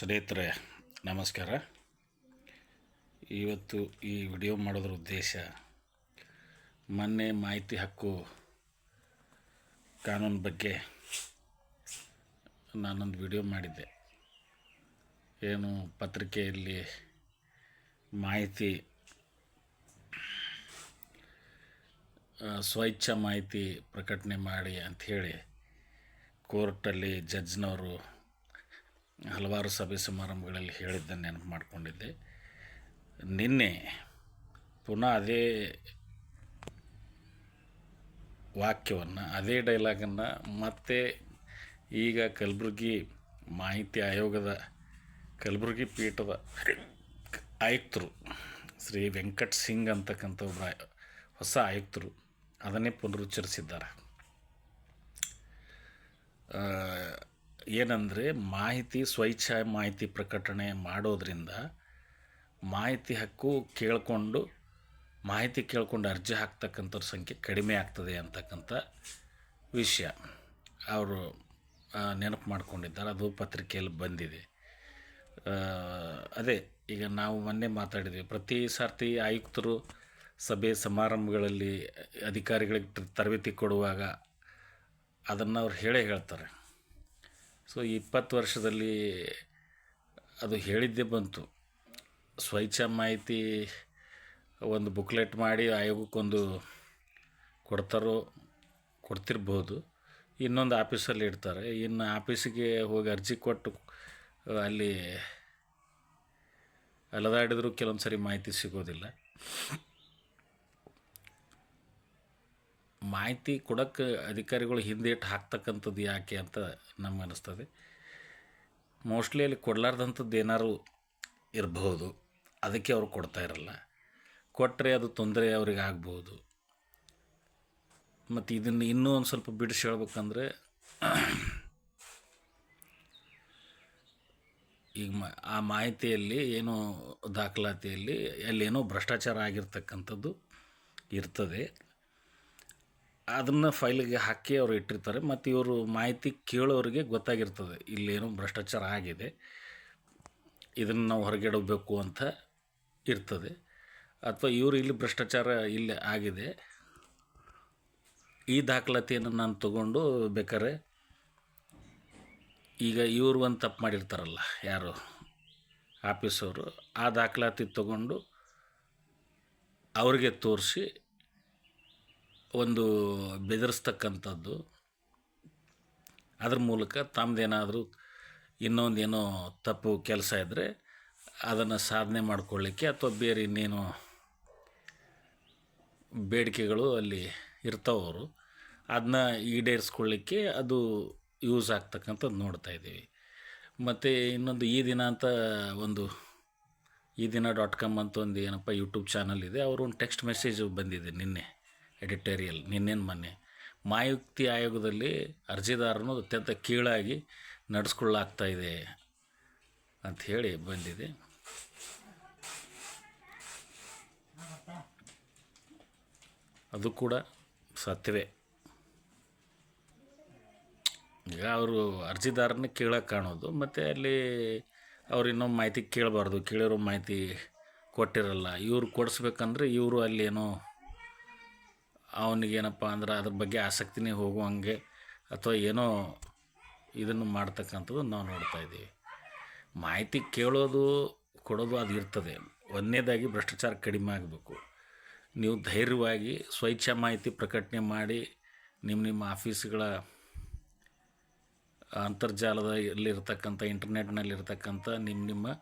ಸ್ನೇಹಿತರೆ ನಮಸ್ಕಾರ. ಇವತ್ತು ಈ ವಿಡಿಯೋ ಮಾಡೋದ್ರ ಉದ್ದೇಶ, ಮೊನ್ನೆ ಮಾಹಿತಿ ಹಕ್ಕು ಕಾನೂನು ಬಗ್ಗೆ ನಾನೊಂದು ವಿಡಿಯೋ ಮಾಡಿದ್ದೆ. ಏನು ಪತ್ರಿಕೆಯಲ್ಲಿ ಮಾಹಿತಿ ಸ್ವಇಚ್ಛಾ ಮಾಹಿತಿ ಪ್ರಕಟಣೆ ಮಾಡಿ ಅಂಥೇಳಿ ಕೋರ್ಟಲ್ಲಿ ಜಡ್ಜ್ನವರು ಹಲವಾರು ಸಭೆ ಸಮಾರಂಭಗಳಲ್ಲಿ ಹೇಳಿದ್ದನ್ನು ನೆನಪು ಮಾಡಿಕೊಂಡಿದ್ದೆ. ನಿನ್ನೆ ಪುನಃ ಅದೇ ವಾಕ್ಯವನ್ನು, ಅದೇ ಡೈಲಾಗನ್ನು ಮತ್ತೆ ಈಗ ಕಲಬುರಗಿ ಮಾಹಿತಿ ಆಯೋಗದ ಕಲಬುರಗಿ ಪೀಠದ ಆಯುಕ್ತರು ಶ್ರೀ ವೆಂಕಟ್ ಸಿಂಗ್ ಅಂತಕ್ಕಂಥ ಒಬ್ಬರು ಹೊಸ ಆಯುಕ್ತರು ಅದನ್ನೇ ಪುನರುಚ್ಚರಿಸಿದ್ದಾರೆ. ಏನಂದರೆ, ಸ್ವಇಚ್ಛಾ ಮಾಹಿತಿ ಪ್ರಕಟಣೆ ಮಾಡೋದ್ರಿಂದ ಮಾಹಿತಿ ಹಕ್ಕು ಮಾಹಿತಿ ಕೇಳಿಕೊಂಡು ಅರ್ಜಿ ಹಾಕ್ತಕ್ಕಂಥವ್ರ ಸಂಖ್ಯೆ ಕಡಿಮೆ ಆಗ್ತದೆ ಅಂತಕ್ಕಂಥ ವಿಷಯ ಅವರು ನೆನಪು ಮಾಡ್ಕೊಂಡಿದ್ದಾರೆ. ಅದು ಪತ್ರಿಕೆಯಲ್ಲಿ ಬಂದಿದೆ. ಅದೇ ಈಗ ನಾವು ಮೊನ್ನೆ ಮಾತಾಡಿದ್ವಿ, ಪ್ರತಿ ಸಾರ್ತಿ ಆಯುಕ್ತರು ಸಭೆ ಸಮಾರಂಭಗಳಲ್ಲಿ ಅಧಿಕಾರಿಗಳಿಗೆ ತರಬೇತಿ ಕೊಡುವಾಗ ಅದನ್ನು ಅವ್ರು ಹೇಳ್ತಾರೆ. ಸೊ 20 ವರ್ಷದಲ್ಲಿ ಅದು ಹೇಳಿದ್ದೇ ಬಂತು. ಸ್ವಇಚ್ಛಾ ಮಾಹಿತಿ ಒಂದು ಬುಕ್ಲೆಟ್ ಮಾಡಿ ಆಯೋಗಕ್ಕೊಂದು ಕೊಡ್ತಿರ್ಬೋದು, ಇನ್ನೊಂದು ಆಫೀಸಲ್ಲಿ ಇಡ್ತಾರೆ. ಇನ್ನು ಆಫೀಸಿಗೆ ಹೋಗಿ ಅರ್ಜಿ ಕೊಟ್ಟು ಅಲ್ಲಿ ಅಲದಾಡಿದರೂ ಕೆಲವೊಂದು ಸರಿ ಮಾಹಿತಿ ಸಿಗೋದಿಲ್ಲ. ಮಾಹಿತಿ ಕೊಡೋಕ್ಕೆ ಅಧಿಕಾರಿಗಳು ಹಿಂದೇಟು ಹಾಕ್ತಕ್ಕಂಥದ್ದು ಯಾಕೆ ಅಂತ ನಮ್ಗೆ ಅನ್ನಿಸ್ತದೆ. ಮೋಸ್ಟ್ಲಿ ಅಲ್ಲಿ ಕೊಡಲಾರ್ದಂಥದ್ದು ಏನಾದ್ರು ಇರಬಹುದು, ಅದಕ್ಕೆ ಅವ್ರು ಕೊಡ್ತಾ ಇರಲ್ಲ. ಕೊಟ್ಟರೆ ಅದು ತೊಂದರೆ ಅವ್ರಿಗೆ ಆಗ್ಬೋದು. ಮತ್ತು ಇದನ್ನು ಇನ್ನೂ ಒಂದು ಸ್ವಲ್ಪ ಬಿಡಿಸಿ ಹೇಳ್ಬೇಕಂದ್ರೆ, ಈಗ ಆ ಮಾಹಿತಿಯಲ್ಲಿ ಏನೋ ದಾಖಲಾತಿಯಲ್ಲಿ ಅಲ್ಲೇನೋ ಭ್ರಷ್ಟಾಚಾರ ಆಗಿರ್ತಕ್ಕಂಥದ್ದು ಇರ್ತದೆ. ಅದನ್ನು ಫೈಲಿಗೆ ಹಾಕಿ ಅವರು ಇಟ್ಟಿರ್ತಾರೆ. ಮತ್ತು ಇವರು ಮಾಹಿತಿ ಕೇಳೋರಿಗೆ ಗೊತ್ತಾಗಿರ್ತದೆ ಇಲ್ಲೇನೋ ಭ್ರಷ್ಟಾಚಾರ ಆಗಿದೆ, ಇದನ್ನು ನಾವು ಹೊರಗಿಡಬೇಕು ಅಂತ ಇರ್ತದೆ. ಅಥವಾ ಇವರು ಇಲ್ಲಿ ಭ್ರಷ್ಟಾಚಾರ ಇಲ್ಲಿ ಆಗಿದೆ, ಈ ದಾಖಲಾತಿಯನ್ನು ನಾನು ತಗೊಂಡು ಬೇಕಾದ್ರೆ ಈಗ ಇವರು ಒಂದು ತಪ್ಪು ಮಾಡಿರ್ತಾರಲ್ಲ, ಯಾರು ಆಫೀಸವರು, ಆ ದಾಖಲಾತಿ ತಗೊಂಡು ಅವ್ರಿಗೆ ತೋರಿಸಿ ಒಂದು ಬೆದರಿಸ್ತಕ್ಕಂಥದ್ದು, ಅದ್ರ ಮೂಲಕ ತಮ್ಮದೇನಾದರೂ ಇನ್ನೊಂದೇನೋ ತಪ್ಪು ಕೆಲಸ ಇದ್ದರೆ ಅದನ್ನು ಸಾಧನೆ ಮಾಡಿಕೊಳ್ಳಿಕ್ಕೆ ಅಥವಾ ಬೇರೆ ಇನ್ನೇನೋ ಬೇಡಿಕೆಗಳು ಅಲ್ಲಿ ಇರ್ತಾವರು, ಅದನ್ನ ಈಡೇರಿಸ್ಕೊಳ್ಳಿಕ್ಕೆ ಅದು ಯೂಸ್ ಆಗ್ತಕ್ಕಂಥದ್ದು ನೋಡ್ತಾ ಇದ್ದೀವಿ. ಮತ್ತು ಇನ್ನೊಂದು ಈ ದಿನ.com ಅಂತ ಒಂದು ಏನಪ್ಪ ಯೂಟ್ಯೂಬ್ ಚಾನಲ್ ಇದೆ. ಅವರು ಒಂದು ಟೆಕ್ಸ್ಟ್ ಮೆಸೇಜ್ ಬಂದಿದೆ ನಿನ್ನೆ, ಎಡಿಟೋರಿಯಲ್ ಮೊನ್ನೆ ಮಾಹಿತಿ ಆಯೋಗದಲ್ಲಿ ಅರ್ಜಿದಾರನು ಅತ್ಯಂತ ಕೀಳಾಗಿ ನಡೆಸ್ಕೊಳ್ಳಾಗ್ತಾ ಇದೆ ಅಂಥೇಳಿ ಬಂದಿದೆ. ಅದು ಕೂಡ ಸತ್ಯವೇ. ಈಗ ಅವರು ಅರ್ಜಿದಾರನೇ ಕೀಳಾಗಿ ಕಾಣೋದು, ಮತ್ತು ಅಲ್ಲಿ ಅವ್ರು ಇನ್ನೊಂದು ಮಾಹಿತಿ ಕೇಳಬಾರ್ದು, ಕೇಳಿರೋ ಮಾಹಿತಿ ಕೊಟ್ಟಿರಲ್ಲ. ಇವ್ರು ಕೊಡಿಸ್ಬೇಕಂದ್ರೆ ಇವರು ಅಲ್ಲೇನೋ ಅವನಿಗೇನಪ್ಪ ಅಂದ್ರೆ ಅದ್ರ ಬಗ್ಗೆ ಆಸಕ್ತಿನೇ ಹೋಗುವಂಗೆ ಅಥವಾ ಏನೋ ಇದನ್ನು ಮಾಡ್ತಕ್ಕಂಥದ್ದು ನಾವು ನೋಡ್ತಾ ಇದ್ದೀವಿ. ಮಾಹಿತಿ ಕೇಳೋದು ಕೊಡೋದು ಅದು ಇರ್ತದೆ. ಒಂದನೇದಾಗಿ ಭ್ರಷ್ಟಾಚಾರ ಕಡಿಮೆ ಆಗಬೇಕು. ನೀವು ಧೈರ್ಯವಾಗಿ ಸ್ವಇಚ್ಛಾ ಮಾಹಿತಿ ಪ್ರಕಟಣೆ ಮಾಡಿ ನಿಮ್ಮ ಆಫೀಸ್ಗಳ ಅಂತರ್ಜಾಲದಲ್ಲಿರ್ತಕ್ಕಂಥ ಇಂಟರ್ನೆಟ್ನಲ್ಲಿರ್ತಕ್ಕಂಥ ನಿಮ್ಮ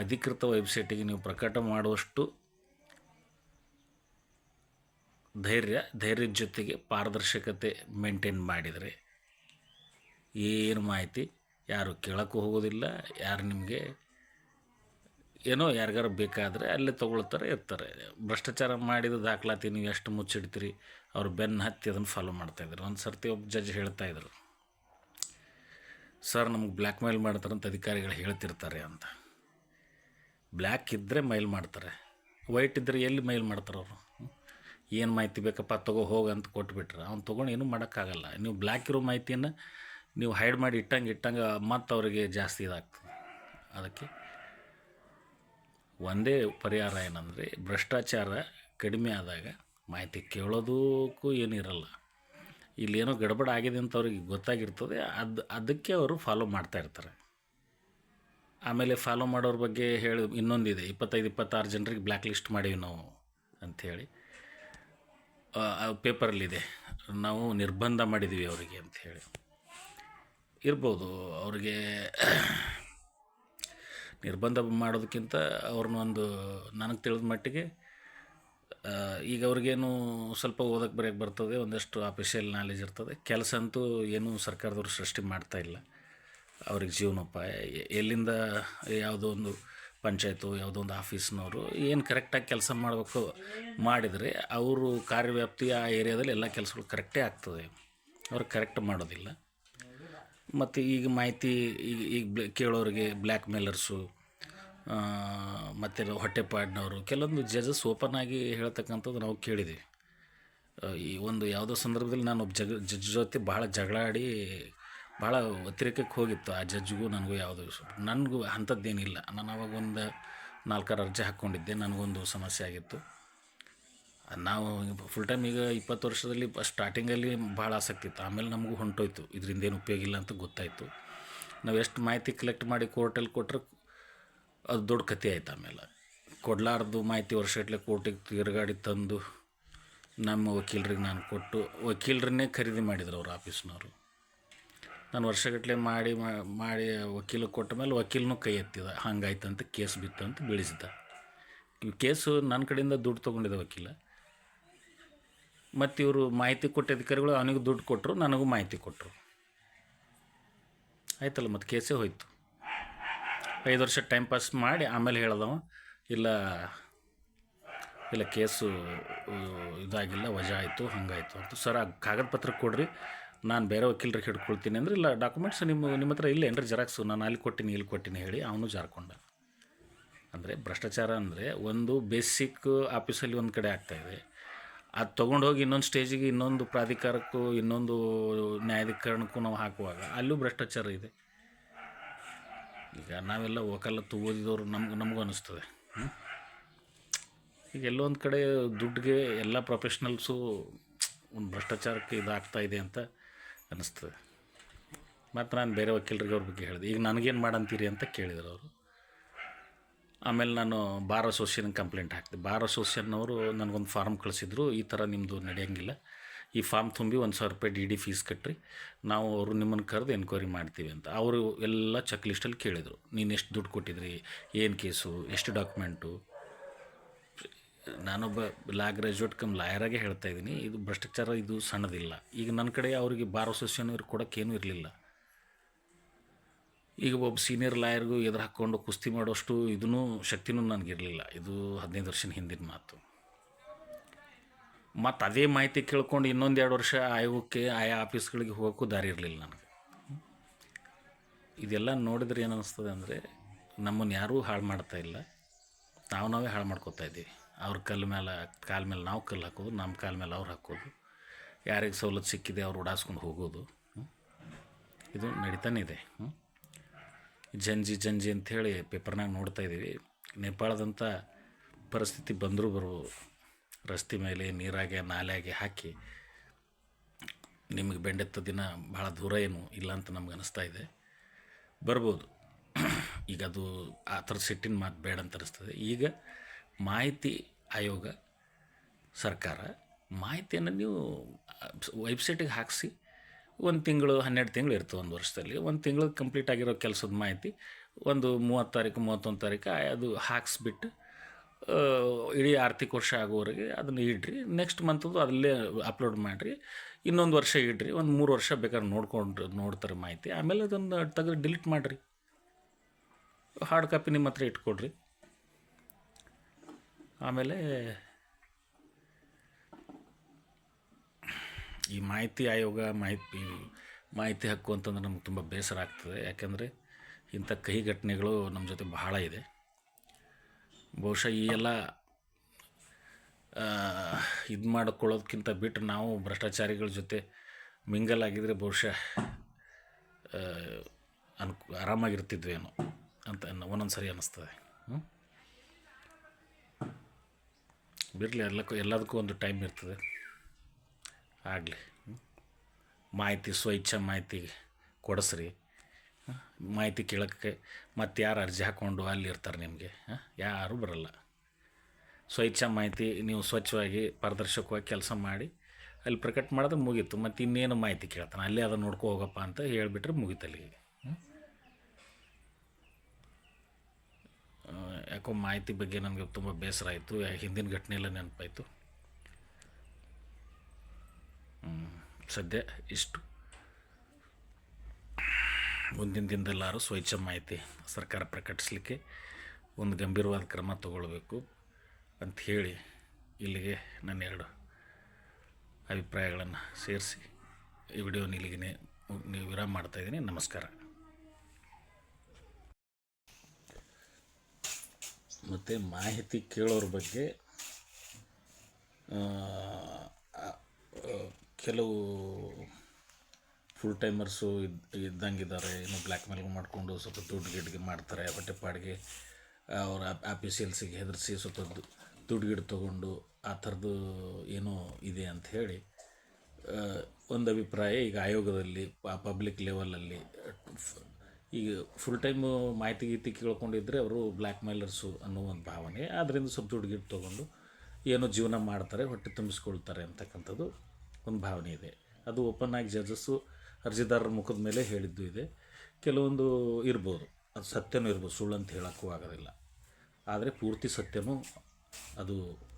ಅಧಿಕೃತ ವೆಬ್ಸೈಟಿಗೆ ನೀವು ಪ್ರಕಟ ಮಾಡುವಷ್ಟು ಧೈರ್ಯದ ಜೊತೆಗೆ ಪಾರದರ್ಶಕತೆ ಮೇಂಟೈನ್ ಮಾಡಿದರೆ ಏನು ಮಾಹಿತಿ ಯಾರು ಕೇಳೋಕ್ಕೂ ಹೋಗೋದಿಲ್ಲ. ಯಾರು ನಿಮಗೆ ಏನೋ ಯಾರಿಗಾರು ಬೇಕಾದರೆ ಅಲ್ಲೇ ತೊಗೊಳ್ತಾರೆ ಇರ್ತಾರೆ. ಭ್ರಷ್ಟಾಚಾರ ಮಾಡಿದ ದಾಖಲಾತಿ ನೀವು ಎಷ್ಟು ಮುಚ್ಚಿಡ್ತೀರಿ, ಅವ್ರು ಬೆನ್ನು ಹತ್ತಿ ಅದನ್ನು ಫಾಲೋ ಮಾಡ್ತಾಯಿದ್ರು. ಒಂದು ಸರ್ತಿ ಒಬ್ಬ ಜಡ್ಜ್ ಹೇಳ್ತಾಯಿದ್ರು, ಸರ್ ನಮ್ಗೆ ಬ್ಲ್ಯಾಕ್ ಮೇಲ್ ಮಾಡ್ತಾರಂತ ಅಧಿಕಾರಿಗಳು ಹೇಳ್ತಿರ್ತಾರೆ ಅಂತ. ಬ್ಲ್ಯಾಕ್ ಇದ್ದರೆ ಮೈಲ್ ಮಾಡ್ತಾರೆ, ವೈಟ್ ಇದ್ದರೆ ಎಲ್ಲಿ ಮೈಲ್ ಮಾಡ್ತಾರೆ ಅವರು? ಏನು ಮಾಹಿತಿ ಬೇಕಪ್ಪ ಹೋಗಂತ ಕೊಟ್ಬಿಟ್ರೆ ಅವ್ನು ತೊಗೊಂಡು ಏನೂ ಮಾಡೋಕ್ಕಾಗಲ್ಲ. ನೀವು ಬ್ಲ್ಯಾಕ್ ಇರೋ ಮಾಹಿತಿಯನ್ನು ನೀವು ಹೈಡ್ ಮಾಡಿ ಇಟ್ಟಂಗೆ ಮತ್ತು ಅವರಿಗೆ ಜಾಸ್ತಿ ಇದಾಗ್ತದೆ. ಅದಕ್ಕೆ ಒಂದೇ ಪರಿಹಾರ ಏನಂದರೆ ಭ್ರಷ್ಟಾಚಾರ ಕಡಿಮೆ ಆದಾಗ ಮಾಹಿತಿ ಕೇಳೋದಕ್ಕೂ ಏನಿರಲ್ಲ. ಇಲ್ಲೇನೋ ಗಡಬಡ ಆಗಿದೆ ಅಂತ ಅವ್ರಿಗೆ ಗೊತ್ತಾಗಿರ್ತದೆ, ಅದಕ್ಕೆ ಅವರು ಫಾಲೋ ಮಾಡ್ತಾಯಿರ್ತಾರೆ. ಆಮೇಲೆ ಫಾಲೋ ಮಾಡೋರ ಬಗ್ಗೆ ಹೇಳಿ ಇನ್ನೊಂದಿದೆ, 25-26 ಜನರಿಗೆ ಬ್ಲ್ಯಾಕ್ ಲಿಸ್ಟ್ ಮಾಡೀವಿ ನಾವು ಅಂಥೇಳಿ ಪೇಪರಲ್ಲಿದೆ. ನಾವು ನಿರ್ಬಂಧ ಮಾಡಿದ್ದೀವಿ ಅವರಿಗೆ ಅಂಥೇಳಿ. ಇರ್ಬೋದು, ಅವ್ರಿಗೆ ನಿರ್ಬಂಧ ಮಾಡೋದಕ್ಕಿಂತ ಅವ್ರನ್ನೊಂದು ನನಗೆ ತಿಳಿದ ಮಟ್ಟಿಗೆ ಈಗ ಅವ್ರಿಗೇನು ಸ್ವಲ್ಪ ಓದಕ್ಕೆ ಬರೆಯೋಕ್ಕೆ ಬರ್ತದೆ, ಒಂದಷ್ಟು ಆಫೀಷಿಯಲ್ ನಾಲೆಜ್ ಇರ್ತದೆ. ಕೆಲಸ ಅಂತೂ ಏನೂ ಸರ್ಕಾರದವರು ಸೃಷ್ಟಿ ಮಾಡ್ತಾಯಿಲ್ಲ. ಅವ್ರಿಗೆ ಜೀವನೋಪಾಯ ಎಲ್ಲಿಂದ ಯಾವುದೋ ಒಂದು ಪಂಚಾಯತು ಯಾವುದೋ ಒಂದು ಆಫೀಸ್ನವರು ಏನು ಕರೆಕ್ಟಾಗಿ ಕೆಲಸ ಮಾಡಬೇಕು ಮಾಡಿದರೆ ಅವರು ಕಾರ್ಯವ್ಯಾಪ್ತಿ ಆ ಏರಿಯಾದಲ್ಲಿ ಎಲ್ಲ ಕೆಲಸಗಳು ಕರೆಕ್ಟೇ ಆಗ್ತದೆ. ಅವ್ರು ಕರೆಕ್ಟ್ ಮಾಡೋದಿಲ್ಲ. ಮತ್ತು ಈಗ ಮಾಹಿತಿ ಈಗ ಕೇಳೋರಿಗೆ ಬ್ಲ್ಯಾಕ್ ಮೇಲರ್ಸು ಮತ್ತು ಹೊಟ್ಟೆಪಾಡಿನವರು ಕೆಲವೊಂದು ಜಜಸ್ ಓಪನ್ ಆಗಿ ಹೇಳ್ತಕ್ಕಂಥದ್ದು ನಾವು ಕೇಳಿದ್ದೀವಿ. ಈ ಒಂದು ಯಾವುದೋ ಸಂದರ್ಭದಲ್ಲಿ ನಾನು ಒಬ್ಬ ಜಡ್ಜ್ ಜೊತೆ ಭಾಳ ಜಗಳಾಡಿ ಭಾಳ ವ್ಯತಿರೇಕಕ್ಕೆ ಹೋಗಿತ್ತು. ಆ ಜಡ್ಜ್ಗೂ ನನಗೂ ಯಾವುದೋ ನನಗೂ ಅಂಥದ್ದೇನಿಲ್ಲ. ನಾನು ಅವಾಗ ಒಂದು 4-6 ಅರ್ಜಿ ಹಾಕ್ಕೊಂಡಿದ್ದೆ. ನನಗೊಂದು ಸಮಸ್ಯೆ ಆಗಿತ್ತು. ನಾವು ಫುಲ್ ಟೈಮ್ ಈಗ 20 ವರ್ಷದಲ್ಲಿ ಸ್ಟಾರ್ಟಿಂಗಲ್ಲಿ ಭಾಳ ಆಸಕ್ತಿ ಇತ್ತು. ಆಮೇಲೆ ನಮಗೂ ಹೊಂಟೋಯ್ತು, ಇದರಿಂದ ಏನು ಉಪಯೋಗ ಇಲ್ಲ ಅಂತ ಗೊತ್ತಾಯಿತು. ನಾವು ಎಷ್ಟು ಮಾಹಿತಿ ಕಲೆಕ್ಟ್ ಮಾಡಿ ಕೋರ್ಟಲ್ಲಿ ಕೊಟ್ಟರೆ ಅದು ದೊಡ್ಡ ಕಥೆ ಆಯ್ತು. ಆಮೇಲೆ ಕೊಡಲಾರ್ದು ಮಾಹಿತಿ ವರ್ಷಗಟ್ಟಲೆ ಕೋರ್ಟಿಗೆ ತಿರುಗಾಡಿ ತಂದು ನಮ್ಮ ವಕೀಲರಿಗೆ ನಾನು ಕೊಟ್ಟು ವಕೀಲರನ್ನೇ ಖರೀದಿ ಮಾಡಿದ್ರು ಅವ್ರ ಆಫೀಸ್ನವರು. ನಾನು ವರ್ಷಗಟ್ಟಲೆ ಮಾಡಿ ವಕೀಲಿಗೆ ಕೊಟ್ಟ ಮೇಲೆ ವಕೀಲನೂ ಕೈ ಎತ್ತಿದ, ಹಂಗಾಯ್ತು ಅಂತ ಕೇಸ್ ಬಿತ್ತು ಅಂತ ಬೀಳಿಸಿದ. ಈ ಕೇಸು ನನ್ನ ಕಡೆಯಿಂದ ದುಡ್ಡು ತೊಗೊಂಡಿದ್ದ ವಕೀಲ. ಮತ್ತು ಇವರು ಮಾಹಿತಿ ಕೊಟ್ಟ ಅಧಿಕಾರಿಗಳು ಅವನಿಗೂ ದುಡ್ಡು ಕೊಟ್ಟರು, ನನಗೂ ಮಾಹಿತಿ ಕೊಟ್ಟರು. ಆಯ್ತಲ್ಲ, ಮತ್ತು ಕೇಸೇ ಹೋಯ್ತು. 5 ವರ್ಷ ಟೈಮ್ ಪಾಸ್ ಮಾಡಿ ಆಮೇಲೆ ಹೇಳ್ದವ, ಇಲ್ಲ ಕೇಸು ಇದಾಗಿಲ್ಲ, ವಜಾ ಆಯಿತು, ಹಂಗಾಯಿತು ಅಂತ. ಸರ್, ಆ ಕಾಗದ ಪತ್ರ ಕೊಡ್ರಿ, ನಾನು ಬೇರೆ ವಕೀಲರಿಗೆ ಹಿಡ್ಕೊಳ್ತೀನಿ ಅಂದರೆ, ಇಲ್ಲ ಡಾಕ್ಯುಮೆಂಟ್ಸ್ ನಿಮ್ಮ ಹತ್ರ ಇಲ್ಲ ಏನ್ರಿ ಜೆರಾಕ್ಸು, ನಾನು ಅಲ್ಲಿ ಕೊಟ್ಟಿನಿ ಇಲ್ಲಿ ಕೊಟ್ಟಿನಿ ಹೇಳಿ ಅವನು ಜಾರ್ಕೊಂಡ. ಅಂದರೆ ಭ್ರಷ್ಟಾಚಾರ ಅಂದರೆ ಒಂದು ಬೇಸಿಕ್ ಆಫೀಸಲ್ಲಿ ಒಂದು ಕಡೆ ಆಗ್ತಾಯಿದೆ, ಅದು ತೊಗೊಂಡೋಗಿ ಇನ್ನೊಂದು ಸ್ಟೇಜಿಗೆ, ಇನ್ನೊಂದು ಪ್ರಾಧಿಕಾರಕ್ಕೂ, ಇನ್ನೊಂದು ನ್ಯಾಯಾಧಿಕರಣಕ್ಕೂ ನಾವು ಹಾಕುವಾಗ ಅಲ್ಲೂ ಭ್ರಷ್ಟಾಚಾರ ಇದೆ. ಈಗ ನಾವೆಲ್ಲ ವಕಾಲತ್ತು ಓದಿದವರು ನಮಗೂ ಅನ್ನಿಸ್ತದೆ. ಈಗ ಎಲ್ಲೊಂದು ಕಡೆ ದುಡ್ಡಿಗೆ ಎಲ್ಲ ಪ್ರೊಫೆಷ್ನಲ್ಸು ಒಂದು ಭ್ರಷ್ಟಾಚಾರಕ್ಕೆ ಇದಾಗ್ತಾ ಇದೆ ಅಂತ ಅನ್ನಿಸ್ತದೆ. ಮತ್ತು ನಾನು ಬೇರೆ ವಕೀಲರಿಗೆ ಅವ್ರ ಬಗ್ಗೆ ಹೇಳಿದೆ, ಈಗ ನನಗೇನು ಮಾಡಂತೀರಿ ಅಂತ ಕೇಳಿದರು ಅವರು. ಆಮೇಲೆ ನಾನು ಬಾರ್ ಅಸೋಸಿಯೇಷನ್ಗೆ ಕಂಪ್ಲೇಂಟ್ ಹಾಕಿದೆ. ಬಾರ್ ಅಸೋಸಿಯೇಷನ್ನವರು ನನಗೊಂದು ಫಾರ್ಮ್ ಕಳಿಸಿದ್ರು, ಈ ಥರ ನಿಮ್ಮದು ನಡೆಯೋಂಗಿಲ್ಲ, ಈ ಫಾರ್ಮ್ ತುಂಬಿ $1,000 DD ಫೀಸ್ ಕಟ್ಟಿರಿ, ನಾವು ಅವರು ನಿಮ್ಮನ್ನು ಕರೆದು ಎನ್ಕ್ವೈರಿ ಮಾಡ್ತೀವಿ ಅಂತ. ಅವರು ಎಲ್ಲ ಚೆಕ್ ಲಿಸ್ಟಲ್ಲಿ ಕೇಳಿದರು, ನೀನು ಎಷ್ಟು ದುಡ್ಡು ಕೊಟ್ಟಿದ್ರಿ, ಏನು ಕೇಸು, ಎಷ್ಟು ಡಾಕ್ಯುಮೆಂಟು. ನಾನೊಬ್ಬ ಲಾ ಗ್ರ್ಯಾಜುಯೇಟ್ ಲಾಯರಾಗೆ ಹೇಳ್ತಾ ಇದ್ದೀನಿ, ಇದು ಭ್ರಷ್ಟಾಚಾರ ಇದು ಸಣ್ಣದಿಲ್ಲ. ಈಗ ನನ್ನ ಕಡೆ ಅವರಿಗೆ ಬಾರ್ ಅಸೋಸಿಯೇಷನ್ ಇವ್ರು ಕೊಡೋಕ್ಕೇನೂ ಇರಲಿಲ್ಲ. ಈಗ ಒಬ್ಬ ಸೀನಿಯರ್ ಲಾಯರ್ಗೂ ಎದುರು ಹಾಕ್ಕೊಂಡು ಕುಸ್ತಿ ಮಾಡೋಷ್ಟು ಇದೂ ಶಕ್ತಿನೂ ನನಗಿರಲಿಲ್ಲ. ಇದು 15 ವರ್ಷದ ಹಿಂದಿನ ಮಾತು. ಮತ್ತು ಅದೇ ಮಾಹಿತಿ ಕೇಳ್ಕೊಂಡು ಇನ್ನೊಂದು 2 ವರ್ಷ ಆಯೋಗಕ್ಕೆ ಆಯಾ ಆಫೀಸ್ಗಳಿಗೆ ಹೋಗೋಕ್ಕೂ ದಾರಿ ಇರಲಿಲ್ಲ ನನಗೆ. ಇದೆಲ್ಲ ನೋಡಿದ್ರೆ ಏನು ಅನ್ನಿಸ್ತದೆ ಅಂದರೆ, ನಮ್ಮನ್ನು ಯಾರೂ ಹಾಳು ಮಾಡ್ತಾಯಿಲ್ಲ, ನಾವೇ ಹಾಳು ಮಾಡ್ಕೋತಾ ಇದ್ದೀವಿ. ಅವ್ರ ಕಾಲ ಮೇಲೆ ನಾವು ಕಲ್ಲು ಹಾಕೋದು, ನಮ್ಮ ಕಾಲ ಮೇಲೆ ಅವ್ರು ಹಾಕೋದು, ಯಾರಿಗೆ ಸವಲತ್ತು ಸಿಕ್ಕಿದೆ ಅವ್ರು ಓಡಾಡ್ಸ್ಕೊಂಡು ಹೋಗೋದು, ಇದು ನಡೀತಾನೆ ಇದೆ. ಜಂಜಿ ಅಂಥೇಳಿ ಪೇಪರ್ನಾಗ ನೋಡ್ತಾ ಇದ್ದೀವಿ. ನೇಪಾಳದಂಥ ಪರಿಸ್ಥಿತಿ ಬಂದರೂ ಬರ್ಬೋದು. ರಸ್ತೆ ಮೇಲೆ ನೀರಾಗೆ ನಾಲೆಗೆ ಹಾಕಿ ನಿಮಗೆ ಬೆಂಡೆತ್ತ ದಿನ ಭಾಳ ದೂರ ಏನು ಇಲ್ಲ ಅಂತ ನಮ್ಗೆ ಅನ್ನಿಸ್ತಾ ಇದೆ. ಬರ್ಬೋದು. ಈಗ ಅದು ಆ ಥರ ಸಿಟ್ಟಿನ ಮಾತು ಬೇಡ ಅಂತ ಅನಿಸ್ತದೆ. ಈಗ ಮಾಹಿತಿ ಆಯೋಗ, ಸರ್ಕಾರ ಮಾಹಿತಿಯನ್ನು ನೀವು ವೆಬ್ಸೈಟಿಗೆ ಹಾಕಿಸಿ, 1 ತಿಂಗಳು 12 ತಿಂಗಳು ಇರ್ತವೆ ಒಂದು ವರ್ಷದಲ್ಲಿ. 1 ತಿಂಗಳು ಕಂಪ್ಲೀಟ್ ಆಗಿರೋ ಕೆಲಸದ ಮಾಹಿತಿ ಒಂದು 30 ತಾರೀಕು 31 ತಾರೀಕು ಅದು ಹಾಕ್ಸ್ಬಿಟ್ಟು ಇಡೀ ಆರ್ಥಿಕ ವರ್ಷ ಆಗೋವರೆಗೆ ಅದನ್ನು ಇಡ್ರಿ. ನೆಕ್ಸ್ಟ್ ಮಂತದ್ದು ಅಲ್ಲೇ ಅಪ್ಲೋಡ್ ಮಾಡಿರಿ. ಇನ್ನೊಂದು ವರ್ಷ ಇಡ್ರಿ, ಒಂದು 3 ವರ್ಷ ಬೇಕಾದ್ರೆ ನೋಡ್ತಾರೆ ಮಾಹಿತಿ. ಆಮೇಲೆ ಅದನ್ನು ತೆಗೆದು ಡಿಲೀಟ್ ಮಾಡಿರಿ. ಹಾರ್ಡ್ ಕಾಪಿ ನಿಮ್ಮ ಹತ್ರ ಇಟ್ಕೊಡ್ರಿ. ಆಮೇಲೆ ಈ ಮಾಹಿತಿ ಆಯೋಗ, ಮಾಹಿತಿ ಹಕ್ಕು ಅಂತಂದ್ರೆ ನಮ್ಗೆ ತುಂಬ ಬೇಸರ ಆಗ್ತದೆ. ಯಾಕೆಂದರೆ ಇಂಥ ಕಹಿ ಘಟನೆಗಳು ನಮ್ಮ ಜೊತೆ ಬಹಳ ಇದೆ. ಬಹುಶಃ ಈ ಎಲ್ಲ ಇದು ಮಾಡಿಕೊಳ್ಳೋದಕ್ಕಿಂತ ಬಿಟ್ಟು ನಾವು ಭ್ರಷ್ಟಾಚಾರಿಗಳ ಜೊತೆ ಮಿಂಗಲ್ ಆಗಿದ್ದರೆ ಬಹುಶಃ ಆರಾಮಾಗಿರ್ತಿದ್ವೇನೋ ಅಂತ ಒಂದೊಂದು ಸರಿ ಅನ್ನಿಸ್ತದೆ. ಬಿರಲಿ, ಎಲ್ಲದಕ್ಕೂ ಒಂದು ಟೈಮ್ ಇರ್ತದೆ. ಆಗಲಿ, ಮಾಹಿತಿ ಸ್ವಇಚ್ಛೆ ಮಾಹಿತಿ ಕೊಡಿಸ್ರಿ. ಮಾಹಿತಿ ಕೇಳೋಕ್ಕೆ ಮತ್ತು ಯಾರು ಅರ್ಜಿ ಹಾಕ್ಕೊಂಡು ಅಲ್ಲಿ ಇರ್ತಾರೆ ನಿಮಗೆ? ಯಾರೂ ಬರಲ್ಲ. ಸ್ವಇಚ್ಛಾ ಮಾಹಿತಿ ನೀವು ಸ್ವಚ್ಛವಾಗಿ ಪಾರದರ್ಶಕವಾಗಿ ಕೆಲಸ ಮಾಡಿ ಅಲ್ಲಿ ಪ್ರಕಟ ಮಾಡಿದ್ರೆ ಮುಗೀತು. ಮತ್ತು ಇನ್ನೇನು ಮಾಹಿತಿ ಕೇಳ್ತಾನೆ, ಅಲ್ಲೇ ಅದನ್ನು ನೋಡ್ಕೊ ಹೋಗಪ್ಪ ಅಂತ ಹೇಳಿಬಿಟ್ರೆ ಮುಗೀತು ಅಲ್ಲಿಗೆ. ಯಾಕೋ ಮಾಹಿತಿ ಬಗ್ಗೆ ನನಗೆ ತುಂಬ ಬೇಸರ ಆಯಿತು. ಹಿಂದಿನ ಘಟನೆ ಎಲ್ಲ ನೆನಪಾಯಿತು. ಸದ್ಯ ಇಷ್ಟು. ಮುಂದಿನ ದಿನದಲ್ಲಾರು ಸ್ವಚ್ಛ ಮಾಹಿತಿ ಸರ್ಕಾರ ಪ್ರಕಟಿಸಲಿಕ್ಕೆ ಒಂದು ಗಂಭೀರವಾದ ಕ್ರಮ ತಗೊಳ್ಬೇಕು ಅಂತ ಹೇಳಿ ಇಲ್ಲಿಗೆ ನನ್ನ 2 ಅಭಿಪ್ರಾಯಗಳನ್ನು ಸೇರಿಸಿ ಈ ವಿಡಿಯೋನ ಇಲ್ಲಿಗೆ ವಿರಾಮ ಮಾಡ್ತಾಯಿದ್ದೀನಿ. ನಮಸ್ಕಾರ. ಮತ್ತು ಮಾಹಿತಿ ಕೇಳೋರ ಬಗ್ಗೆ ಕೆಲವು ಫುಲ್ ಟೈಮರ್ಸು ಇದ್ದಂಗಿದ್ದಾರೆ. ಇನ್ನು ಬ್ಲ್ಯಾಕ್ ಮೇಲ್ ಮಾಡಿಕೊಂಡು ಸ್ವಲ್ಪ ದುಡ್ಡು ಗಿಡ್ಗೆ ಮಾಡ್ತಾರೆ. ಹೊಟ್ಟೆಪಾಡಿಗೆ ಅವ್ರ ಆಫೀಸಿಯಲ್ಸಿಗೆ ಹೆದರಿಸಿ ಸ್ವಲ್ಪ ದುಡ್ಡು ಗಿಡ್ಡು ತೊಗೊಂಡು ಆ ಥರದ್ದು ಏನೋ ಇದೆ ಅಂಥೇಳಿ ಒಂದು ಅಭಿಪ್ರಾಯ ಈಗ ಆಯೋಗದಲ್ಲಿ ಪಬ್ಲಿಕ್ ಲೆವೆಲಲ್ಲಿ. ಈಗ ಫುಲ್ ಟೈಮು ಮಾಹಿತಿ ಗೀತಿ ಕೇಳ್ಕೊಂಡಿದ್ರೆ ಅವರು ಬ್ಲ್ಯಾಕ್ ಮೇಲರ್ಸು ಅನ್ನೋ ಒಂದು ಭಾವನೆ. ಆದ್ದರಿಂದ ಸ್ವಲ್ಪ ದುಡ್ಡು ಗಿಡ್ಡು ತೊಗೊಂಡು ಏನೋ ಜೀವನ ಮಾಡ್ತಾರೆ, ಹೊಟ್ಟೆ ತುಂಬಿಸ್ಕೊಳ್ತಾರೆ ಅಂತಕ್ಕಂಥದ್ದು ಒಂದು ಭಾವನೆ ಇದೆ. ಅದು ಓಪನ್ ಆಗಿ ಜಡ್ಜಸ್ಸು ಅರ್ಜಿದಾರರ ಮುಖದ ಮೇಲೆ ಹೇಳಿದ್ದು ಇದೆ. ಕೆಲವೊಂದು ಇರ್ಬೋದು, ಅದು ಸತ್ಯನೂ ಇರ್ಬೋದು, ಸುಳ್ಳು ಅಂತ ಹೇಳೋಕ್ಕೂ ಆಗೋದಿಲ್ಲ. ಆದರೆ ಪೂರ್ತಿ ಸತ್ಯನೂ ಅದು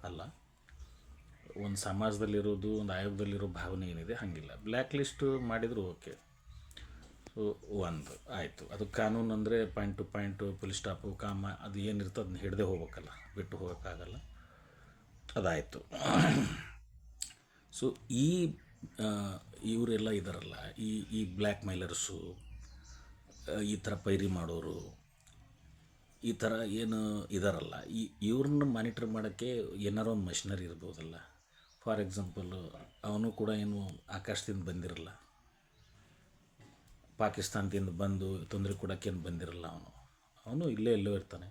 ಅಲ್ಲ. ಒಂದು ಸಮಾಜದಲ್ಲಿರೋದು, ಒಂದು ಆಯೋಗದಲ್ಲಿರೋ ಭಾವನೆ ಏನಿದೆ ಹಾಗಿಲ್ಲ. ಬ್ಲ್ಯಾಕ್ ಲಿಸ್ಟು ಮಾಡಿದರೂ ಓಕೆ. ಸೊ ಒಂದು ಆಯಿತು. ಅದು ಕಾನೂನು ಅಂದರೆ point to point, full stop, comma, ಅದು ಏನಿರ್ತೋ ಅದನ್ನ ಹಿಡ್ದೇ ಹೋಗ್ಬೇಕಲ್ಲ, ಬಿಟ್ಟು ಹೋಗೋಕ್ಕಾಗಲ್ಲ. ಅದಾಯಿತು. ಸೊ ಇವರೆಲ್ಲ ಇದ್ದಾರಲ್ಲ, ಈ ಬ್ಲ್ಯಾಕ್ ಮೇಲರ್ಸು, ಈ ಥರ ಪೈರಿ ಮಾಡೋರು, ಈ ಥರ ಏನು ಇದಾರಲ್ಲ, ಇವ್ರನ್ನ ಮಾನಿಟ್ರ್ ಮಾಡೋಕ್ಕೆ ಏನಾರೋ ಒಂದು ಮಷಿನರಿ ಇರ್ಬೋದಲ್ಲ. ಫಾರ್ ಎಕ್ಸಾಂಪಲ್ಲು, ಅವನು ಕೂಡ ಏನು ಆಕಾಶದಿಂದ ಬಂದಿರಲ್ಲ, ಪಾಕಿಸ್ತಾನದಿಂದ ಬಂದು ತೊಂದರೆ ಕೊಡೋಕ್ಕೇನು ಬಂದಿರಲ್ಲ. ಅವನು ಇಲ್ಲೇ ಎಲ್ಲೋ ಇರ್ತಾನೆ.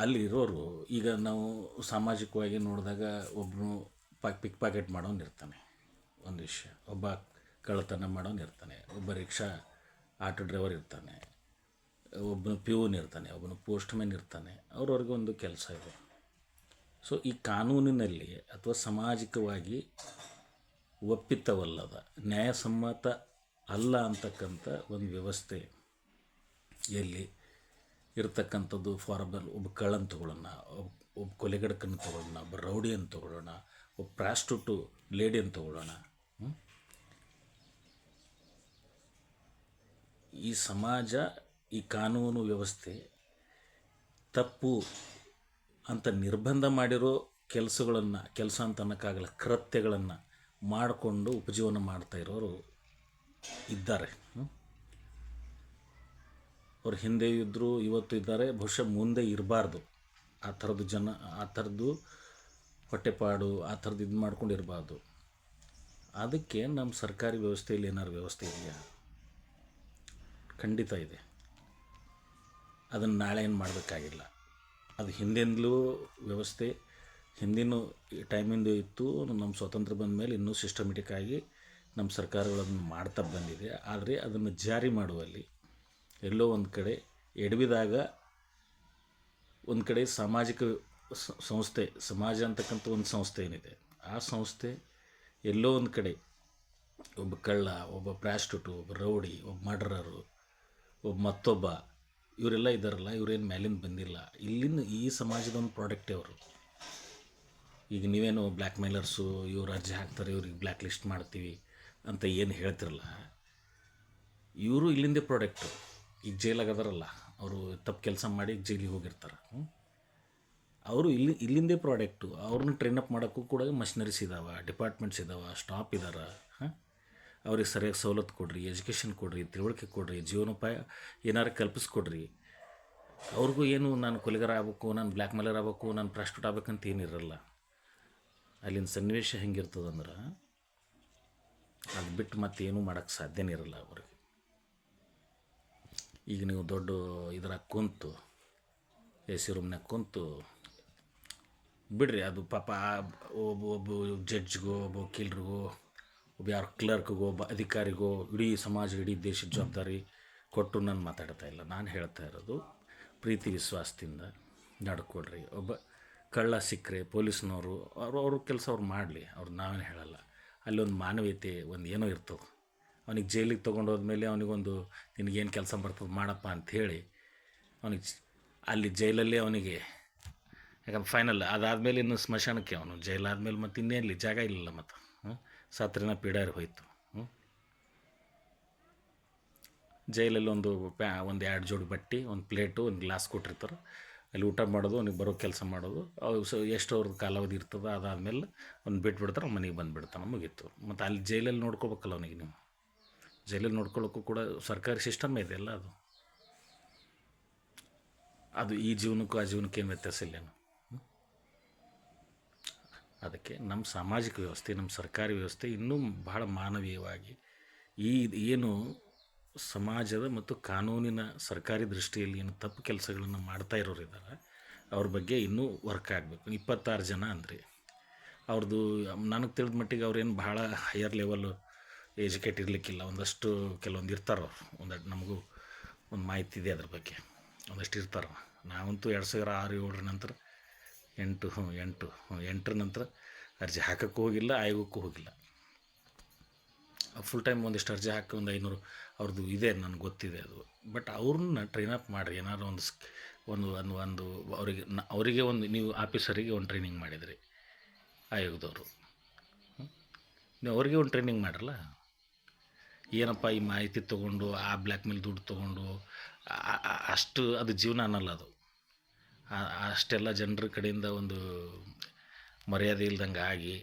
ಅಲ್ಲಿರೋರು ಈಗ ನಾವು ಸಾಮಾಜಿಕವಾಗಿ ನೋಡಿದಾಗ ಒಬ್ಬನು ಪಿಕ್ ಪಾಕೆಟ್ ಮಾಡೋನು ಇರ್ತಾನೆ, ಒಂದು ವಿಷಯ. ಒಬ್ಬ ಕಳ್ಳತನ ಮಾಡೋನು ಇರ್ತಾನೆ, ಒಬ್ಬ ರಿಕ್ಷಾ ಆಟೋ ಡ್ರೈವರ್ ಇರ್ತಾನೆ, ಒಬ್ಬನು ಪ್ಯೂನ್ ಇರ್ತಾನೆ, ಒಬ್ಬನು ಪೋಸ್ಟ್ಮ್ಯಾನ್ ಇರ್ತಾನೆ. ಅವ್ರವ್ರಿಗೆ ಒಂದು ಕೆಲಸ ಇದೆ. ಸೊ ಈ ಕಾನೂನಿನಲ್ಲಿ ಅಥವಾ ಸಾಮಾಜಿಕವಾಗಿ ಒಪ್ಪಿತವಲ್ಲದ, ನ್ಯಾಯಸಮ್ಮತ ಅಲ್ಲ ಅಂತಕ್ಕಂಥ ಒಂದು ವ್ಯವಸ್ಥೆ ಎಲ್ಲಿ ಇರ್ತಕ್ಕಂಥದ್ದು. ಫಾರ್ ಒಬ್ಬ ಕಳ್ಳನ್ನು ತೊಗೊಳ್ಳೋಣ, ಒಬ್ಬ ಕೊಲೆಗಡಕನ್ನು ತೊಗೊಳ್ಳೋಣ, ಒಬ್ಬ ರೌಡಿಯನ್ನು ತೊಗೊಳ್ಳೋಣ, ಒಬ್ಬ ಪ್ರಾಸ್ಟಿಟ್ಯೂಟು ಲೇಡಿಯನ್ನು ತೊಗೊಳ್ಳೋಣ. ಈ ಸಮಾಜ, ಈ ಕಾನೂನು ವ್ಯವಸ್ಥೆ ತಪ್ಪು ಅಂತ ನಿರ್ಬಂಧ ಮಾಡಿರೋ ಕೆಲಸ ಅಂತ ಅನ್ನೋಕ್ಕಾಗಲ್ಲ, ಕೃತ್ಯಗಳನ್ನು ಮಾಡಿಕೊಂಡು ಉಪಜೀವನ ಮಾಡ್ತಾ ಇರೋರು ಇದ್ದಾರೆ. ಅವ್ರು ಹಿಂದೆ ಇದ್ದರು, ಇವತ್ತು ಇದ್ದಾರೆ, ಬಹುಶಃ ಮುಂದೆ ಇರಬಾರ್ದು. ಆ ಥರದ್ದು ಜನ, ಆ ಥರದ್ದು ಹೊಟ್ಟೆಪಾಡು, ಆ ಥರದ್ದು ಇದು ಮಾಡ್ಕೊಂಡು ಇರಬಾರ್ದು. ಅದಕ್ಕೆ ನಮ್ಮ ಸರ್ಕಾರಿ ವ್ಯವಸ್ಥೆಯಲ್ಲಿ ಏನಾದ್ರು ವ್ಯವಸ್ಥೆ ಇದೆಯಾ? ಖಂಡಿತ ಇದೆ. ಅದನ್ನು ನಾಳೆ ಏನು ಮಾಡಬೇಕಾಗಿಲ್ಲ. ಅದು ಹಿಂದಿಂದಲೂ ವ್ಯವಸ್ಥೆ, ಹಿಂದಿನ ಟೈಮಿಂದ ಇತ್ತು. ನಮ್ಮ ಸ್ವಾತಂತ್ರ್ಯ ಬಂದ ಮೇಲೆ ಇನ್ನೂ ಸಿಸ್ಟಮೆಟಿಕ್ ಆಗಿ ನಮ್ಮ ಸರ್ಕಾರಗಳು ಅದನ್ನು ಮಾಡ್ತಾ ಬಂದಿದೆ. ಆದರೆ ಅದನ್ನು ಜಾರಿ ಮಾಡುವಲ್ಲಿ ಎಲ್ಲೋ ಒಂದು ಕಡೆ ಎಡವಿದಾಗ, ಒಂದು ಕಡೆ ಸಾಮಾಜಿಕ ಸಂಸ್ಥೆ, ಸಮಾಜ ಅಂತಕ್ಕಂಥ ಒಂದು ಸಂಸ್ಥೆ ಏನಿದೆ, ಆ ಸಂಸ್ಥೆ ಎಲ್ಲೋ ಒಂದು ಕಡೆ ಒಬ್ಬ ಕಳ್ಳ, ಒಬ್ಬ ಪ್ರಾಸ್ಟಿಟ್ಯೂಟು, ಒಬ್ಬ ರೌಡಿ, ಒಬ್ಬ ಮರ್ಡರರು, ಒಬ್ಬ ಮತ್ತೊಬ್ಬ, ಇವರೆಲ್ಲ ಇದ್ದಾರಲ್ಲ, ಇವರೇನು ಮೇಲಿಂದ ಬಂದಿಲ್ಲ. ಇಲ್ಲಿಂದ ಈ ಸಮಾಜದ ಒಂದು ಪ್ರಾಡಕ್ಟೇ ಅವರು. ಈಗ ನೀವೇನು ಬ್ಲ್ಯಾಕ್ ಮೇಲರ್ಸು, ಇವ್ರು ಅರ್ಜಿ ಹಾಕ್ತಾರೆ, ಇವ್ರಿಗೆ ಬ್ಲ್ಯಾಕ್ ಲಿಸ್ಟ್ ಮಾಡ್ತೀವಿ ಅಂತ ಏನು ಹೇಳ್ತಿರಲ್ಲ, ಇವರು ಇಲ್ಲಿಂದೇ ಪ್ರಾಡಕ್ಟು. ಈಗ ಜೈಲಾಗದಾರಲ್ಲ, ಅವರು ತಪ್ಪು ಕೆಲಸ ಮಾಡಿ ಜೈಲಿಗೆ ಹೋಗಿರ್ತಾರೆ. ಅವರು ಇಲ್ಲಿಂದೇ ಪ್ರಾಡಕ್ಟು. ಅವ್ರನ್ನ ಟ್ರೈನಪ್ ಮಾಡೋಕ್ಕೂ ಕೂಡ ಮಷಿನರೀಸ್ ಇದ್ದಾವೆ, ಡಿಪಾರ್ಟ್ಮೆಂಟ್ಸ್ ಇದ್ದಾವೆ, ಸ್ಟಾಫ್ ಇದ್ದಾರೆ. ಅವ್ರಿಗೆ ಸರಿಯಾಗಿ ಸವಲತ್ತು ಕೊಡಿರಿ, ಎಜುಕೇಷನ್ ಕೊಡಿರಿ, ತಿಳುವಳಿಕೆ ಕೊಡಿರಿ, ಜೀವನೋಪಾಯ ಏನಾರು ಕಲ್ಪಿಸ್ಕೊಡ್ರಿ. ಅವ್ರಿಗೂ ಏನು ನಾನು ಕೊಲೆಗಾರ ಆಗ್ಬೇಕು, ನಾನು ಬ್ಲ್ಯಾಕ್ ಮೇಲರ್ ಆಗ್ಬೇಕು, ನಾನು ಪ್ರಾಸ್ಟಿಟ್ಯೂಟ್ ಆಗ್ಬೇಕಂತ ಏನಿರಲ್ಲ. ಅಲ್ಲಿನ ಸನ್ನಿವೇಶ ಹೆಂಗಿರ್ತದಂದ್ರೆ ಅದು ಬಿಟ್ಟು ಮತ್ತೇನೂ ಮಾಡೋಕ್ಕೆ ಸಾಧ್ಯನೇ ಇರಲ್ಲ ಅವ್ರಿಗೆ. ಈಗ ನೀವು ದೊಡ್ಡ ಇದ್ರಾಗ ಕುಂತು ಎ ಸಿ ರೂಮ್ನಾಗ ಕುಂತು ಬಿಡ್ರಿ, ಅದು ಪಾಪ ಒಬ್ಬ ಜಡ್ಜ್ಗೋ, ಒಬ್ಬ ವಕೀಲರಿಗೋ, ಒಬ್ಬ ಯಾರು ಕ್ಲರ್ಕ್ಗೋ, ಒಬ್ಬ ಅಧಿಕಾರಿಗೋ, ಇಡೀ ಸಮಾಜ, ಇಡೀ ದೇಶದ ಜವಾಬ್ದಾರಿ ಕೊಟ್ಟು ನಾನು ಮಾತಾಡ್ತಾ ಇಲ್ಲ. ನಾನು ಹೇಳ್ತಾ ಇರೋದು ಪ್ರೀತಿ ವಿಶ್ವಾಸದಿಂದ ನಡ್ಕೊಳ್ರಿ. ಒಬ್ಬ ಕಳ್ಳ ಸಿಕ್ಕರೆ ಪೊಲೀಸ್ನವರು ಅವ್ರ ಕೆಲಸ ಅವ್ರು ಮಾಡಲಿ, ಅವ್ರು ನಾವೇನು ಹೇಳಲ್ಲ. ಅಲ್ಲಿ ಒಂದು ಮಾನವೀಯತೆ ಒಂದು ಏನೋ ಇರ್ತದೆ. ಅವನಿಗೆ ಜೈಲಿಗೆ ತೊಗೊಂಡೋದ್ಮೇಲೆ ಅವನಿಗೊಂದು ನಿನಗೇನು ಕೆಲಸ ಬರ್ತದೆ ಮಾಡಪ್ಪ ಅಂಥೇಳಿ ಅವನಿಗೆ ಅಲ್ಲಿ ಜೈಲಲ್ಲಿ ಅವನಿಗೆ, ಯಾಕಂದ್ರೆ ಫೈನಲ್ ಅದಾದಮೇಲೆ ಇನ್ನು ಸ್ಮಶಾನಕ್ಕೆ ಅವನು ಜೈಲಾದ್ಮೇಲೆ ಮತ್ತು ಇನ್ನೇಲಿ ಜಾಗ ಇಲ್ಲಲ್ಲ, ಮತ್ತು ಸತ್ರಿನ ಪೀಡಾರಿ ಹೋಯ್ತು. ಜೈಲಲ್ಲಿ ಒಂದು 2 ಜೋಡಿ ಬಟ್ಟೆ, ಒಂದು ಪ್ಲೇಟು, ಒಂದು ಗ್ಲಾಸ್ ಕೊಟ್ಟಿರ್ತಾರೆ. ಅಲ್ಲಿ ಊಟ ಮಾಡೋದು, ಅವ್ನಿಗೆ ಬರೋ ಕೆಲಸ ಮಾಡೋದು. ಎಷ್ಟು ಅವ್ರದ್ದು ಕಾಲಾವಧಿ ಇರ್ತದೆ, ಅದಾದಮೇಲೆ ಅವ್ನು ಬಿಟ್ಬಿಡ್ತಾರೆ, ಮನೆಗೆ ಬಂದುಬಿಡ್ತಾನೆ, ಮುಗೀತು. ಮತ್ತು ಅಲ್ಲಿ ಜೈಲಲ್ಲಿ ನೋಡ್ಕೋಬೇಕಲ್ಲ ಅವನಿಗೆ. ನೀವು ಜೈಲಲ್ಲಿ ನೋಡ್ಕೊಳ್ಳೋಕ್ಕೂ ಕೂಡ ಸರ್ಕಾರಿ ಸಿಸ್ಟಮ್ ಇದೆ ಅಲ್ಲ. ಅದು ಈ ಜೀವನಕ್ಕೂ ಆ ಜೀವನಕ್ಕೆ ಏನು ವ್ಯತ್ಯಾಸ ಇಲ್ಲೇನು? ಅದಕ್ಕೆ ನಮ್ಮ ಸಾಮಾಜಿಕ ವ್ಯವಸ್ಥೆ, ನಮ್ಮ ಸರ್ಕಾರಿ ವ್ಯವಸ್ಥೆ ಇನ್ನೂ ಭಾಳ ಮಾನವೀಯವಾಗಿ ಏನು ಸಮಾಜದ ಮತ್ತು ಕಾನೂನಿನ ಸರ್ಕಾರಿ ದೃಷ್ಟಿಯಲ್ಲಿ ಏನು ತಪ್ಪು ಕೆಲಸಗಳನ್ನು ಮಾಡ್ತಾ ಇರೋರು ಇದ್ದಾರೆ, ಅವ್ರ ಬಗ್ಗೆ ಇನ್ನೂ ವರ್ಕ್ ಆಗಬೇಕು. 26 ಜನ ಅಂದರೆ ಅವ್ರದ್ದು ನನಗೆ ತಿಳಿದ ಮಟ್ಟಿಗೆ ಅವ್ರೇನು ಭಾಳ ಹೈಯರ್ ಲೆವೆಲ್ ಎಜುಕೇಟ್ ಇರಲಿಕ್ಕಿಲ್ಲ. ಒಂದಷ್ಟು ಕೆಲವೊಂದು ಇರ್ತಾರೆ ಅವ್ರು. ನಮಗೂ ಒಂದು ಮಾಹಿತಿ ಇದೆ ಅದ್ರ ಬಗ್ಗೆ. ಒಂದಷ್ಟು ಇರ್ತಾರೆ. ನಾವಂತೂ 2006-7 ನಂತರ 8 ನಂತರ ಅರ್ಜಿ ಹಾಕೋಕ್ಕೂ ಹೋಗಿಲ್ಲ, ಆಯೋಗಕ್ಕೂ ಹೋಗಿಲ್ಲ. ಫುಲ್ ಟೈಮ್ ಒಂದಿಷ್ಟು ಅರ್ಜಿ ಹಾಕಿ ಒಂದು 500 ಅವ್ರದ್ದು ಇದೆ, ನನಗೆ ಗೊತ್ತಿದೆ ಅದು. ಬಟ್ ಅವ್ರನ್ನ ಟ್ರೈನ್ ಅಪ್ ಮಾಡಿರಿ. ಏನಾದ್ರು ಒಂದು ಅವರಿಗೆ ಒಂದು ನೀವು ಆಫೀಸರಿಗೆ ಒಂದು ಟ್ರೈನಿಂಗ್ ಮಾಡಿದ್ರಿ ಆಯೋಗದವರು, ನೀವು ಅವರಿಗೆ ಒಂದು ಟ್ರೈನಿಂಗ್ ಮಾಡಿರಲ್ಲ. ಏನಪ್ಪ ಈ ಮಾಹಿತಿ ತೊಗೊಂಡು ಆ ಬ್ಲ್ಯಾಕ್ ಮೇಲ್ ದುಡ್ಡು ತೊಗೊಂಡು ಅಷ್ಟು ಅದು ಜೀವನ ಅನ್ನಲ್ಲ. ಅದು ಅಷ್ಟೆಲ್ಲ ಜನರ ಕಡೆಯಿಂದ ಒಂದು ಮರ್ಯಾದೆ ಇಲ್ದಂಗೆ ಆಗಿ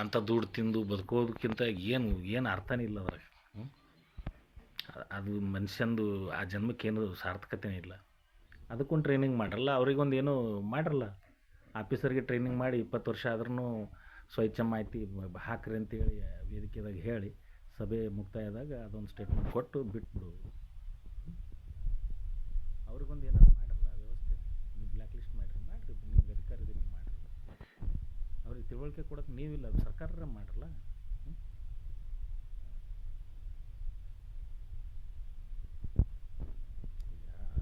ಅಂಥ ದುಡ್ಡು ತಿಂದು ಬದುಕೋದಕ್ಕಿಂತ ಏನು ಅರ್ಥನೇ ಇಲ್ಲ ಅದ್ರಾಗ. ಅದು ಮನುಷ್ಯಂದು ಆ ಜನ್ಮಕ್ಕೇನು ಸಾರ್ಥಕತೆನೇ ಇಲ್ಲ. ಅದಕ್ಕೊಂದು ಟ್ರೈನಿಂಗ್ ಮಾಡಿರಲ್ಲ, ಅವ್ರಿಗೊಂದು ಏನೂ ಮಾಡಿರಲ್ಲ. ಆಫೀಸರ್ಗೆ ಟ್ರೈನಿಂಗ್ ಮಾಡಿ 20 ವರ್ಷ ಆದ್ರೂ ಸ್ವಚ್ಛ ಮಾಹಿತಿ ಹಾಕ್ರಿ ಅಂತೇಳಿ ವೇದಿಕೆದಾಗ ಹೇಳಿ ಸಭೆ ಮುಕ್ತಾಯದಾಗ ಅದೊಂದು ಸ್ಟೇಟ್ಮೆಂಟ್ ಕೊಟ್ಟು ಬಿಟ್ಬಿಡೋದು. ಅವ್ರಿಗೊಂದು ಏನಾದ್ರು ಮಾಡಿರಲ್ಲ ವ್ಯವಸ್ಥೆ. ನೀವು ಬ್ಲ್ಯಾಕ್ ಲಿಸ್ಟ್ ಮಾಡಿರಿ, ನಿಮ್ಗೆ ಅಧಿಕಾರ ಇದೆ, ನೀವು ಮಾಡಿರಿ. ಅವ್ರಿಗೆ ತಿಳುವಳಿಕೆ ಕೊಡೋಕೆ ನೀವಿಲ್ಲ, ಸರ್ಕಾರ ಮಾಡಿರಲ್ಲ.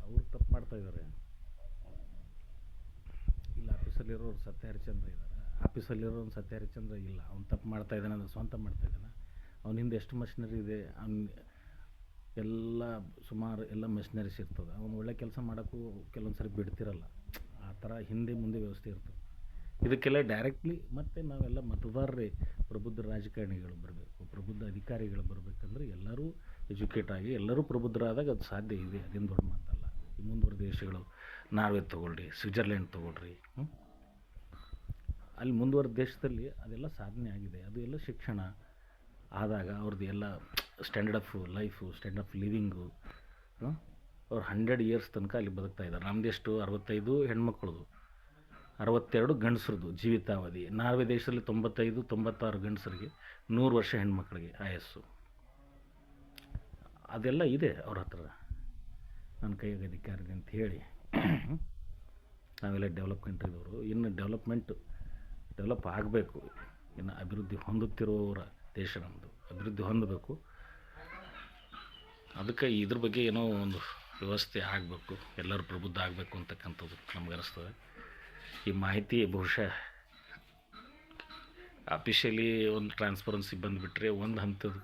ಅವ್ರು ತಪ್ಪು ಮಾಡ್ತಾಯಿದ್ದಾರೆ. ಇಲ್ಲ, ಆಫೀಸಲ್ಲಿರೋರು ಸತ್ಯ ಹರಿಶ್ಚಂದ್ರ ಇದ್ದಾರೆ. ಆಫೀಸಲ್ಲಿರೋನು ಸತ್ಯ ಹರಿಶ್ಚಂದ್ರ ಇಲ್ಲ. ಅವ್ನು ತಪ್ಪು ಮಾಡ್ತಾಯಿದ್ದಾನೆ ಅಂದರೆ ಸ್ವಂತ ಮಾಡ್ತಾಯಿದ್ದಾನೆ. ಅವ್ನ ಹಿಂದೆ ಎಷ್ಟು ಮಷಿನರಿ ಇದೆ, ಸುಮಾರು ಎಲ್ಲ ಮೆಷಿನರೀಸ್ ಇರ್ತದೆ. ಅವ್ನು ಒಳ್ಳೆ ಕೆಲಸ ಮಾಡೋಕ್ಕೂ ಕೆಲವೊಂದು ಸರಿ ಬಿಡ್ತಿರಲ್ಲ. ಆ ಥರ ಹಿಂದೆ ಮುಂದೆ ವ್ಯವಸ್ಥೆ ಇರ್ತದೆ. ಇದಕ್ಕೆಲ್ಲ ಡೈರೆಕ್ಟ್ಲಿ ಮತ್ತು ನಾವೆಲ್ಲ ಮತದಾರರೇ ಪ್ರಬುದ್ಧ ರಾಜಕಾರಣಿಗಳು ಬರಬೇಕು, ಪ್ರಬುದ್ಧ ಅಧಿಕಾರಿಗಳು ಬರಬೇಕಂದ್ರೆ ಎಲ್ಲರೂ ಎಜುಕೇಟ್ ಆಗಿ ಎಲ್ಲರೂ ಪ್ರಬುದ್ಧರಾದಾಗ ಅದು ಸಾಧ್ಯ ಇದೆ. ಅದೇನು ದೊಡ್ಡ ಮಾತಲ್ಲ. ಈ ಮುಂದುವರೆದ ದೇಶಗಳು ನಾರ್ವೆ ತೊಗೊಳ್ರಿ, ಸ್ವಿಟ್ಜರ್ಲ್ಯಾಂಡ್ ತೊಗೊಳ್ರಿ. ಅಲ್ಲಿ ಮುಂದುವರೆದ ದೇಶದಲ್ಲಿ ಅದೆಲ್ಲ ಸಾಧನೆ ಆಗಿದೆ. ಅದು ಎಲ್ಲ ಶಿಕ್ಷಣ ಆದಾಗ ಅವ್ರದ್ದು ಎಲ್ಲ standard of life, standard of living, ಅವ್ರು 100 ಇಯರ್ಸ್ ತನಕ ಅಲ್ಲಿ ಬದುಕ್ತಾ ಇದ್ದಾರೆ. ನಮ್ಮದೆಷ್ಟು 65 ಹೆಣ್ಮಕ್ಳದು, 62 ಗಂಡಸ್ರದ್ದು ಜೀವಿತಾವಧಿ. ನಾರ್ವೆ ದೇಶದಲ್ಲಿ 95-96 ಗಂಡಸರಿಗೆ, 100 ವರ್ಷ ಹೆಣ್ಮಕ್ಳಿಗೆ ಆಯಸ್ಸು. ಅದೆಲ್ಲ ಇದೆ ಅವ್ರ ಹತ್ರ. ನನ್ನ ಕೈಯಾಗ ಅಧಿಕಾರ ಇದೆ ಅಂತ ಹೇಳಿ ನಾವೆಲ್ಲ ಡೆವಲಪ್ ಕಂಟ್ರಿದವರು. ಇನ್ನು ಡೆವಲಪ್ ಆಗಬೇಕು. ಇನ್ನು ಅಭಿವೃದ್ಧಿ ಹೊಂದುತ್ತಿರುವವರ ದೇಶ ನಮ್ಮದು, ಅಭಿವೃದ್ಧಿ ಹೊಂದಬೇಕು. ಅದಕ್ಕೆ ಇದ್ರ ಬಗ್ಗೆ ಏನೋ ಒಂದು ವ್ಯವಸ್ಥೆ ಆಗಬೇಕು, ಎಲ್ಲರೂ ಪ್ರಬುದ್ಧ ಆಗಬೇಕು ಅಂತಕ್ಕಂಥದ್ದು ನಮಗನಿಸ್ತದೆ. ಈ ಮಾಹಿತಿ ಬಹುಶಃ ಅಫಿಷಿಯಲಿ ಒಂದು ಟ್ರಾನ್ಸ್ಪರೆನ್ಸಿ ಬಂದುಬಿಟ್ರೆ ಒಂದು ಹಂತದ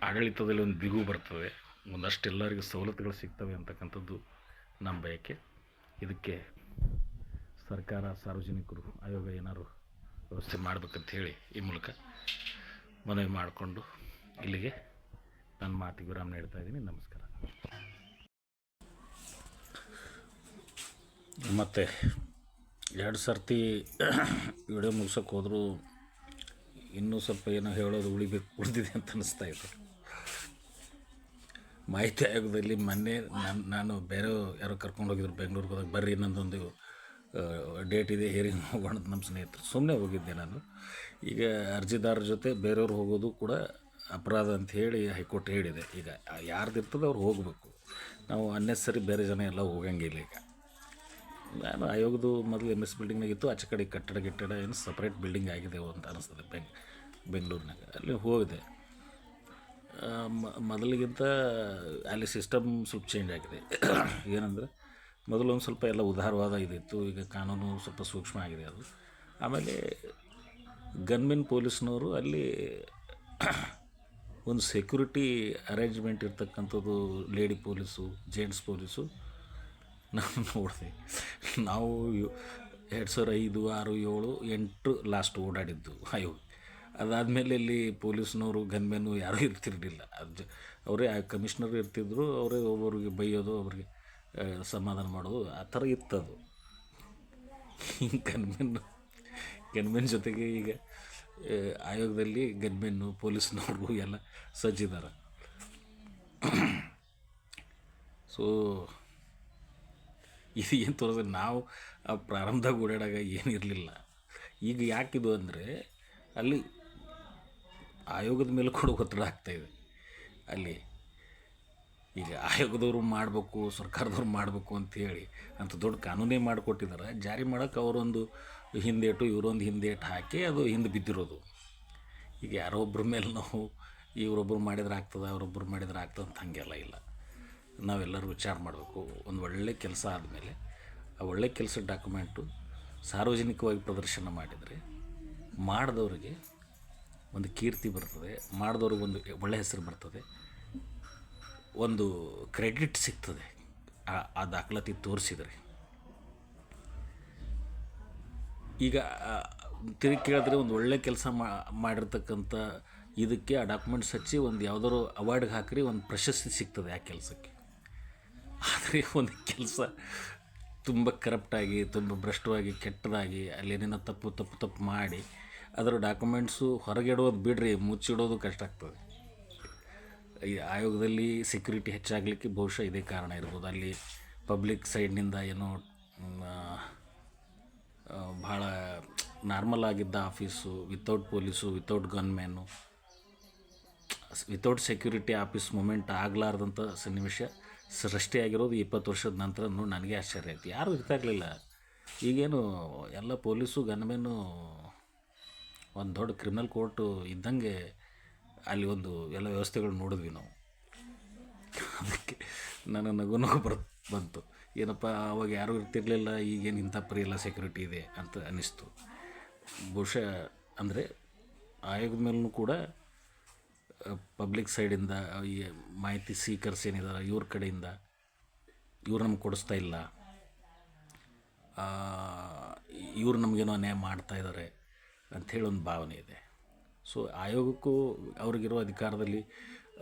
ಆಡಳಿತದಲ್ಲಿ ಒಂದು ಬಿಗು ಬರ್ತದೆ, ಒಂದಷ್ಟು ಎಲ್ಲರಿಗೂ ಸವಲತ್ತುಗಳು ಸಿಗ್ತವೆ ಅಂತಕ್ಕಂಥದ್ದು ನಮ್ಮ ಬಯಕೆ. ಇದಕ್ಕೆ ಸರ್ಕಾರ, ಸಾರ್ವಜನಿಕರು, ಆಯೋಗ ಏನಾದ್ರು ವ್ಯವಸ್ಥೆ ಮಾಡಬೇಕಂತ ಹೇಳಿ ಈ ಮೂಲಕ ಮನವಿ ಮಾಡಿಕೊಂಡು ಇಲ್ಲಿಗೆ ನನ್ನ ಮಾತಿಗೆ ವಿರಾಮ ನೀಡ್ತಾ ಇದ್ದೀನಿ. ನಮಸ್ಕಾರ. ಮತ್ತು 2 ಸರ್ತಿ ವಿಡಿಯೋ ಮುಗ್ಸೋಕ್ಕೆ ಹೋದರೂ ಇನ್ನೂ ಸ್ವಲ್ಪ ಏನೋ ಹೇಳೋದು ಉಳಿದಿದೆ ಅಂತ ಅನ್ನಿಸ್ತಾ ಇದೆ. ಮಾಹಿತಿ ಆಯೋಗದಲ್ಲಿ ಮೊನ್ನೆ ನಾನು ಬೇರೆ ಯಾರೋ ಕರ್ಕೊಂಡು ಹೋಗಿದ್ರು ಬೆಂಗಳೂರಿಗೆ ಹೋದಾಗ, ಬರ್ರಿ ಇನ್ನೊಂದೊಂದು ಡೇಟ್ ಇದೆ, ಹೇರಿಂಗ್ ಹೋಗೋಣ ನಮ್ಮ ಸ್ನೇಹಿತರು. ಸುಮ್ಮನೆ ಹೋಗಿದ್ದೆ ನಾನು. ಈಗ ಅರ್ಜಿದಾರರ ಜೊತೆ ಬೇರೆಯವ್ರು ಹೋಗೋದು ಕೂಡ ಅಪರಾಧ ಅಂತ ಹೇಳಿ ಹೈಕೋರ್ಟ್ ಹೇಳಿದೆ. ಈಗ ಯಾರ್ದು ಇರ್ತದೆ ಅವ್ರು ಹೋಗಬೇಕು. ನಾವು ಅನ್ನೆಸರಿ ಬೇರೆ ಜನ ಎಲ್ಲ ಹೋಗಂಗಿಲ್ಲ. ಈಗ ನಾನು ಆಯೋಗದು ಮೊದಲು MS ಬಿಲ್ಡಿಂಗ್ನಾಗಿತ್ತು, ಆಚೆ ಕಡೆ ಕಟ್ಟಡ ಏನು ಸಪ್ರೇಟ್ ಬಿಲ್ಡಿಂಗ್ ಆಗಿದೆ ಅಂತ ಅನಿಸ್ತದೆ ಬೆಂಗಳೂರಿನಾಗ. ಅಲ್ಲಿ ಹೋಗಿದೆ. ಮೊದಲಿಗಿಂತ ಅಲ್ಲಿ ಸಿಸ್ಟಮ್ ಸ್ವಲ್ಪ ಚೇಂಜ್ ಆಗಿದೆ. ಏನಂದರೆ ಮೊದಲು ಒಂದು ಸ್ವಲ್ಪ ಎಲ್ಲ ಉದಾರವಾದ ಇದಿತ್ತು. ಈಗ ಕಾನೂನು ಸ್ವಲ್ಪ ಸೂಕ್ಷ್ಮ ಆಗಿದೆ ಅದು. ಆಮೇಲೆ ಗನ್ಮೆನ್ ಪೊಲೀಸ್ನವರು ಅಲ್ಲಿ ಒಂದು ಸೆಕ್ಯೂರಿಟಿ ಅರೇಂಜ್ಮೆಂಟ್ ಇರ್ತಕ್ಕಂಥದ್ದು, ಲೇಡಿ ಪೊಲೀಸು, ಜೆಂಟ್ಸ್ ಪೊಲೀಸು ನಾವು ನೋಡಿದೆ. ನಾವು 2005, 6, 7, 8 ಲಾಸ್ಟ್ ಓಡಾಡಿದ್ದು ಆಯೋಗ. ಅದಾದಮೇಲೆ ಇಲ್ಲಿ ಪೊಲೀಸ್ನವರು ಗನ್ಮೆನ್ನು ಯಾರೂ ಇರ್ತಿರಲಿಲ್ಲ. ಅವರೇ ಕಮಿಷ್ನರ್ ಇರ್ತಿದ್ರು. ಅವರೇ ಒಬ್ಬರಿಗೆ ಬೈಯೋದು, ಅವ್ರಿಗೆ ಸಮಾಧಾನ ಮಾಡೋದು, ಆ ಥರ ಇತ್ತದು. ಗನ್ಮೆನ್ ಜೊತೆಗೆ ಈಗ ಆಯೋಗದಲ್ಲಿ ಗನ್ಮೆನ್ನು ಪೊಲೀಸ್ನವರು ಎಲ್ಲ ಸಜ್ಜಿದ್ದಾರೆ. ಸೊ ಇದು ಏನು ತೋರಿದ್ರೆ ನಾವು ಆ ಪ್ರಾರಂಭದಾಗ ಓಡಾಡಾಗ ಏನಿರಲಿಲ್ಲ. ಈಗ ಯಾಕಿದು ಅಂದರೆ ಅಲ್ಲಿ ಆಯೋಗದ ಮೇಲೆ ಕೂಡ ಒತ್ತಡ ಆಗ್ತಾಯಿದೆ. ಅಲ್ಲಿ ಈಗ ಆಯೋಗದವರು ಮಾಡಬೇಕು, ಸರ್ಕಾರದವ್ರು ಮಾಡಬೇಕು ಅಂಥೇಳಿ ಅಂತ ದೊಡ್ಡ ಕಾನೂನೇ ಮಾಡಿಕೊಟ್ಟಿದ್ದಾರೆ. ಜಾರಿ ಮಾಡೋಕ್ಕೆ ಅವರೊಂದು ಹಿಂದೇಟು ಇವರೊಂದು ಹಿಂದೇಟು ಹಾಕಿ ಅದು ಹಿಂದೆ ಬಿದ್ದಿರೋದು. ಈಗ ಯಾರೋ ಒಬ್ಬರ ಮೇಲೆ ನಾವು ಇವರೊಬ್ಬರು ಮಾಡಿದ್ರೆ ಆಗ್ತದೆ, ಅವರೊಬ್ಬರು ಮಾಡಿದ್ರೆ ಆಗ್ತದೆ ಅಂತ ಹಾಗೆಲ್ಲ ಇಲ್ಲ. ನಾವೆಲ್ಲರೂ ವಿಚಾರ ಮಾಡಬೇಕು. ಒಂದು ಒಳ್ಳೆ ಕೆಲಸ ಆದಮೇಲೆ ಆ ಒಳ್ಳೆ ಕೆಲಸದ ಡಾಕ್ಯುಮೆಂಟು ಸಾರ್ವಜನಿಕವಾಗಿ ಪ್ರದರ್ಶನ ಮಾಡಿದರೆ ಮಾಡಿದವ್ರಿಗೆ ಒಂದು ಕೀರ್ತಿ ಬರ್ತದೆ, ಮಾಡಿದವ್ರಿಗೆ ಒಂದು ಒಳ್ಳೆಯ ಹೆಸರು ಬರ್ತದೆ, ಒಂದು ಕ್ರೆಡಿಟ್ ಸಿಗ್ತದೆ ಆ ದಾಖಲಾತಿ ತೋರಿಸಿದರೆ. ಈಗ ತಿರುಗಿ ಕೇಳಿದ್ರೆ ಒಂದು ಒಳ್ಳೆ ಕೆಲಸ ಮಾಡಿರ್ತಕ್ಕಂಥ ಇದಕ್ಕೆ ಆ ಡಾಕ್ಯುಮೆಂಟ್ಸ್ ಹಚ್ಚಿ ಒಂದು ಯಾವುದಾದ್ರು ಅವಾರ್ಡ್ಗೆ ಹಾಕಿರಿ, ಒಂದು ಪ್ರಶಸ್ತಿ ಸಿಗ್ತದೆ ಆ ಕೆಲಸಕ್ಕೆ. ಆದರೆ ಒಂದು ಕೆಲಸ ತುಂಬ ಕರಪ್ಟಾಗಿ, ತುಂಬ ಭ್ರಷ್ಟವಾಗಿ, ಕೆಟ್ಟದಾಗಿ, ಅಲ್ಲೇನೇನೋ ತಪ್ಪು ಮಾಡಿ ಅದರ ಡಾಕ್ಯುಮೆಂಟ್ಸು ಹೊರಗಿಡೋದು ಬಿಡ್ರಿ, ಮುಚ್ಚಿಡೋದು ಕಷ್ಟ ಆಗ್ತದೆ. ಈ ಆಯೋಗದಲ್ಲಿ ಸೆಕ್ಯೂರಿಟಿ ಹೆಚ್ಚಾಗಲಿಕ್ಕೆ ಬಹುಶಃ ಇದೇ ಕಾರಣ ಇರ್ಬೋದು. ಅಲ್ಲಿ ಪಬ್ಲಿಕ್ ಸೈಡ್ನಿಂದ ಏನೋ ಭಾಳ ನಾರ್ಮಲ್ ಆಗಿದ್ದ office, without police, without gunman, without security office movement ಆಗಲಾರ್ದಂಥ ಸನ್ನಿವೇಶ ಸೃಷ್ಟಿಯಾಗಿರೋದು 20 ವರ್ಷದ ನಂತರ ನೋಡಿ ನನಗೆ ಆಶ್ಚರ್ಯ ಆಯ್ತು. ಯಾರೂ ಇರ್ತಾಯಿರಲಿಲ್ಲ. ಈಗೇನು ಎಲ್ಲ ಪೊಲೀಸು ಗನ್ಮೆನ್ನು ಒಂದು ದೊಡ್ಡ ಕ್ರಿಮಿನಲ್ ಕೋರ್ಟು ಇದ್ದಂಗೆ ಅಲ್ಲಿ ಒಂದು ಎಲ್ಲ ವ್ಯವಸ್ಥೆಗಳು ನೋಡಿದ್ವಿ ನಾವು. ಅದಕ್ಕೆ ನನ್ನ ನಗು ಬಂತು. ಏನಪ್ಪ ಅವಾಗ ಯಾರೂ ಇರ್ತಿರಲಿಲ್ಲ, ಈಗೇನು ಇಂಥ ಪರಿ ಎಲ್ಲ ಸೆಕ್ಯೂರಿಟಿ ಇದೆ ಅಂತ ಅನ್ನಿಸ್ತು. ಬಹುಶಃ ಅಂದರೆ ಆಯೋಗದ ಮೇಲೂ ಕೂಡ ಪಬ್ಲಿಕ್ ಸೈಡಿಂದ ಈ ಮಾಹಿತಿ ಸೀಕರ್ಸ್ ಏನಿದ್ದಾರೆ ಇವ್ರ ಕಡೆಯಿಂದ ಇವ್ರು ನಮ್ಗೆ ಕೊಡಿಸ್ತಾ ಇಲ್ಲ, ಇವ್ರು ನಮಗೇನೋ ಅನ್ಯಾಯ ಮಾಡ್ತಾಯಿದ್ದಾರೆ ಅಂಥೇಳಿ ಒಂದು ಭಾವನೆ ಇದೆ. ಸೊ ಆಯೋಗಕ್ಕೂ ಅವ್ರಿಗಿರೋ ಅಧಿಕಾರದಲ್ಲಿ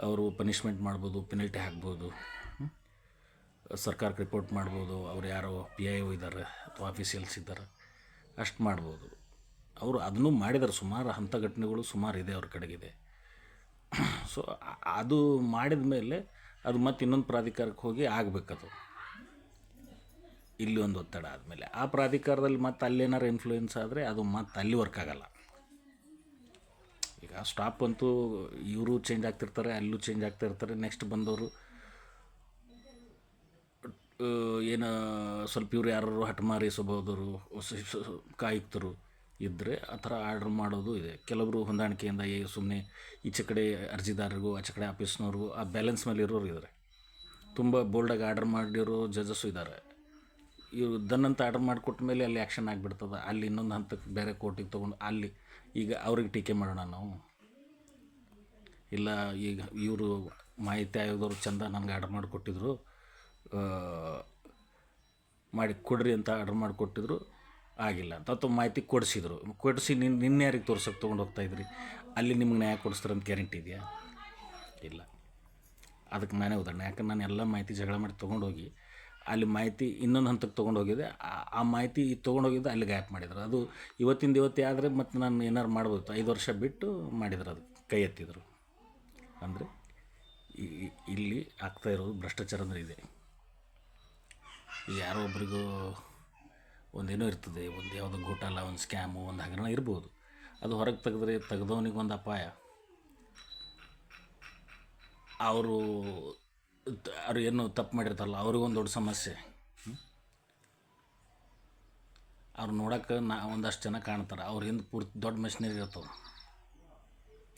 ಅವರು ಪನಿಷ್ಮೆಂಟ್ ಮಾಡ್ಬೋದು, ಪೆನಲ್ಟಿ ಹಾಕ್ಬೋದು, ಸರ್ಕಾರಕ್ಕೆ ರಿಪೋರ್ಟ್ ಮಾಡ್ಬೋದು. ಅವ್ರು ಯಾರೋ PIO ಇದ್ದಾರೆ ಅಥವಾ ಆಫೀಸಿಯಲ್ಸ್ ಇದ್ದಾರೆ, ಅಷ್ಟು ಮಾಡ್ಬೋದು. ಅವರು ಅದನ್ನು ಮಾಡಿದ್ದಾರೆ. ಸುಮಾರು ಅಂಥ ಘಟನೆಗಳು ಸುಮಾರು ಇದೆ ಅವ್ರ ಕಡೆಗಿದೆ. ಸೊ ಅದು ಮಾಡಿದ ಮೇಲೆ ಅದು ಮತ್ತೆ ಇನ್ನೊಂದು ಪ್ರಾಧಿಕಾರಕ್ಕೆ ಹೋಗಿ ಆಗಬೇಕದು. ಇಲ್ಲಿ ಒಂದು ಒತ್ತಡ ಆದಮೇಲೆ ಆ ಪ್ರಾಧಿಕಾರದಲ್ಲಿ ಮತ್ತೆ ಅಲ್ಲೇನಾರು ಇನ್ಫ್ಲೂಯೆನ್ಸ್ ಆದರೆ ಅದು ಮತ್ತೆ ಅಲ್ಲಿ ವರ್ಕ್ ಆಗೋಲ್ಲ. ಈಗ ಸ್ಟಾಪ್ ಅಂತೂ ಇವರು ಚೇಂಜ್ ಆಗ್ತಿರ್ತಾರೆ, ಅಲ್ಲೂ ಚೇಂಜ್ ಆಗ್ತಾಯಿರ್ತಾರೆ. ನೆಕ್ಸ್ಟ್ ಬಂದವರು ಏನು ಸ್ವಲ್ಪ ಇವ್ರು ಯಾರು ಹಠಮಾರಿ ಸ್ವಭಾವದವರು, ಕಾಯುಕ್ತರು ಇದ್ದರೆ ಆ ಥರ ಆರ್ಡ್ರ್ ಮಾಡೋದು ಇದೆ. ಕೆಲವರು ಹೊಂದಾಣಿಕೆಯಿಂದ ಸುಮ್ಮನೆ ಈಚೆ ಕಡೆ ಅರ್ಜಿದಾರರಿಗೂ ಆಚೆ ಕಡೆ ಆಫೀಸ್ನವ್ರಿಗೂ ಆ ಬ್ಯಾಲೆನ್ಸ್ ಮೇಲೆ ಇರೋರು ಇದ್ದಾರೆ. ತುಂಬ ಬೋಲ್ಡಾಗಿ ಆರ್ಡ್ರ್ ಮಾಡಿರೋ ಜಜಸ್ಸು ಇದ್ದಾರೆ. ಇವರು ದನ್ನಂತ ಆರ್ಡ್ರ್ ಮಾಡಿಕೊಟ್ಟ ಮೇಲೆ ಅಲ್ಲಿ ಆ್ಯಕ್ಷನ್ ಆಗಿಬಿಡ್ತದೆ. ಅಲ್ಲಿ ಇನ್ನೊಂದು ಹಂತಕ್ಕೆ ಬೇರೆ ಕೋರ್ಟಿಗೆ ತೊಗೊಂಡು ಅಲ್ಲಿ ಈಗ ಅವ್ರಿಗೆ ಟೀಕೆ ಮಾಡೋಣ ನಾವು. ಇಲ್ಲ ಈಗ ಇವರು ಮಾಹಿತಿ ಆಯೋಗದವರು ಚಂದ ನನಗೆ ಆರ್ಡ್ರ್ ಮಾಡಿಕೊಟ್ಟಿದ್ರು, ಮಾಡಿ ಕೊಡ್ರಿ ಅಂತ ಆರ್ಡ್ರ್ ಮಾಡಿಕೊಟ್ಟಿದ್ರು, ಆಗಿಲ್ಲ ಅಂತ. ಅಥವಾ ಮಾಹಿತಿ ಕೊಡಿಸಿ ನಿನ್ನೆ ಯಾರಿಗೆ ತೋರ್ಸೋಕೆ ತೊಗೊಂಡು ಹೋಗ್ತಾಯಿದ್ರಿ, ಅಲ್ಲಿ ನಿಮ್ಗೆ ನ್ಯಾಯ ಕೊಡಿಸ್ತಾರೆ ಅಂತ ಗ್ಯಾರಂಟಿ ಇದೆಯಾ? ಇಲ್ಲ. ಅದಕ್ಕೆ ನಾನೇ ಉದಾಹರಣೆ. ಯಾಕಂದ್ರೆ ನಾನು ಎಲ್ಲ ಮಾಹಿತಿ ಜಗಳ ಮಾಡಿ ತೊಗೊಂಡೋಗಿ ಅಲ್ಲಿ ಮಾಹಿತಿ ಇನ್ನೊಂದು ಹಂತಕ್ಕೆ ತೊಗೊಂಡೋಗಿದ್ದೆ. ಆ ಮಾಹಿತಿ ತೊಗೊಂಡೋಗಿದ್ದೆ ಅಲ್ಲಿ ಗ್ಯಾಪ್ ಮಾಡಿದ್ರು. ಅದು ಇವತ್ತೇ ಆದರೆ ಮತ್ತು ನಾನು ಏನಾರು ಮಾಡ್ಬೋದು. 5 ವರ್ಷ ಬಿಟ್ಟು ಮಾಡಿದ್ರು, ಅದು ಕೈ ಎತ್ತಿದ್ರು. ಅಂದರೆ ಇಲ್ಲಿ ಆಗ್ತಾ ಇರೋದು ಭ್ರಷ್ಟಾಚಾರ ಅಂದರೆ ಇದೆ. ಯಾರೋ ಒಬ್ರಿಗೂ ಒಂದೇನೋ ಇರ್ತದೆ, ಒಂದು ಯಾವುದೋ ಘೋಟಾಲ, ಒಂದು ಸ್ಕ್ಯಾಮು, ಒಂದು ಹಗರಣ ಇರ್ಬೋದು. ಅದು ಹೊರಗೆ ತೆಗೆದವನಿಗೆ ಒಂದು ಅಪಾಯ. ಅವರು ಅವ್ರು ಏನು ತಪ್ಪು ಮಾಡಿರ್ತಾರಲ್ಲ ಅವ್ರಿಗೊಂದು ದೊಡ್ಡ ಸಮಸ್ಯೆ. ಅವ್ರು ನೋಡೋಕೆ ಒಂದಷ್ಟು ಜನ ಕಾಣ್ತಾರೆ, ಅವ್ರ ಹಿಂದೆ ಪೂರ್ತಿ ದೊಡ್ಡ ಮಷಿನರಿ ಇರ್ತವೆ.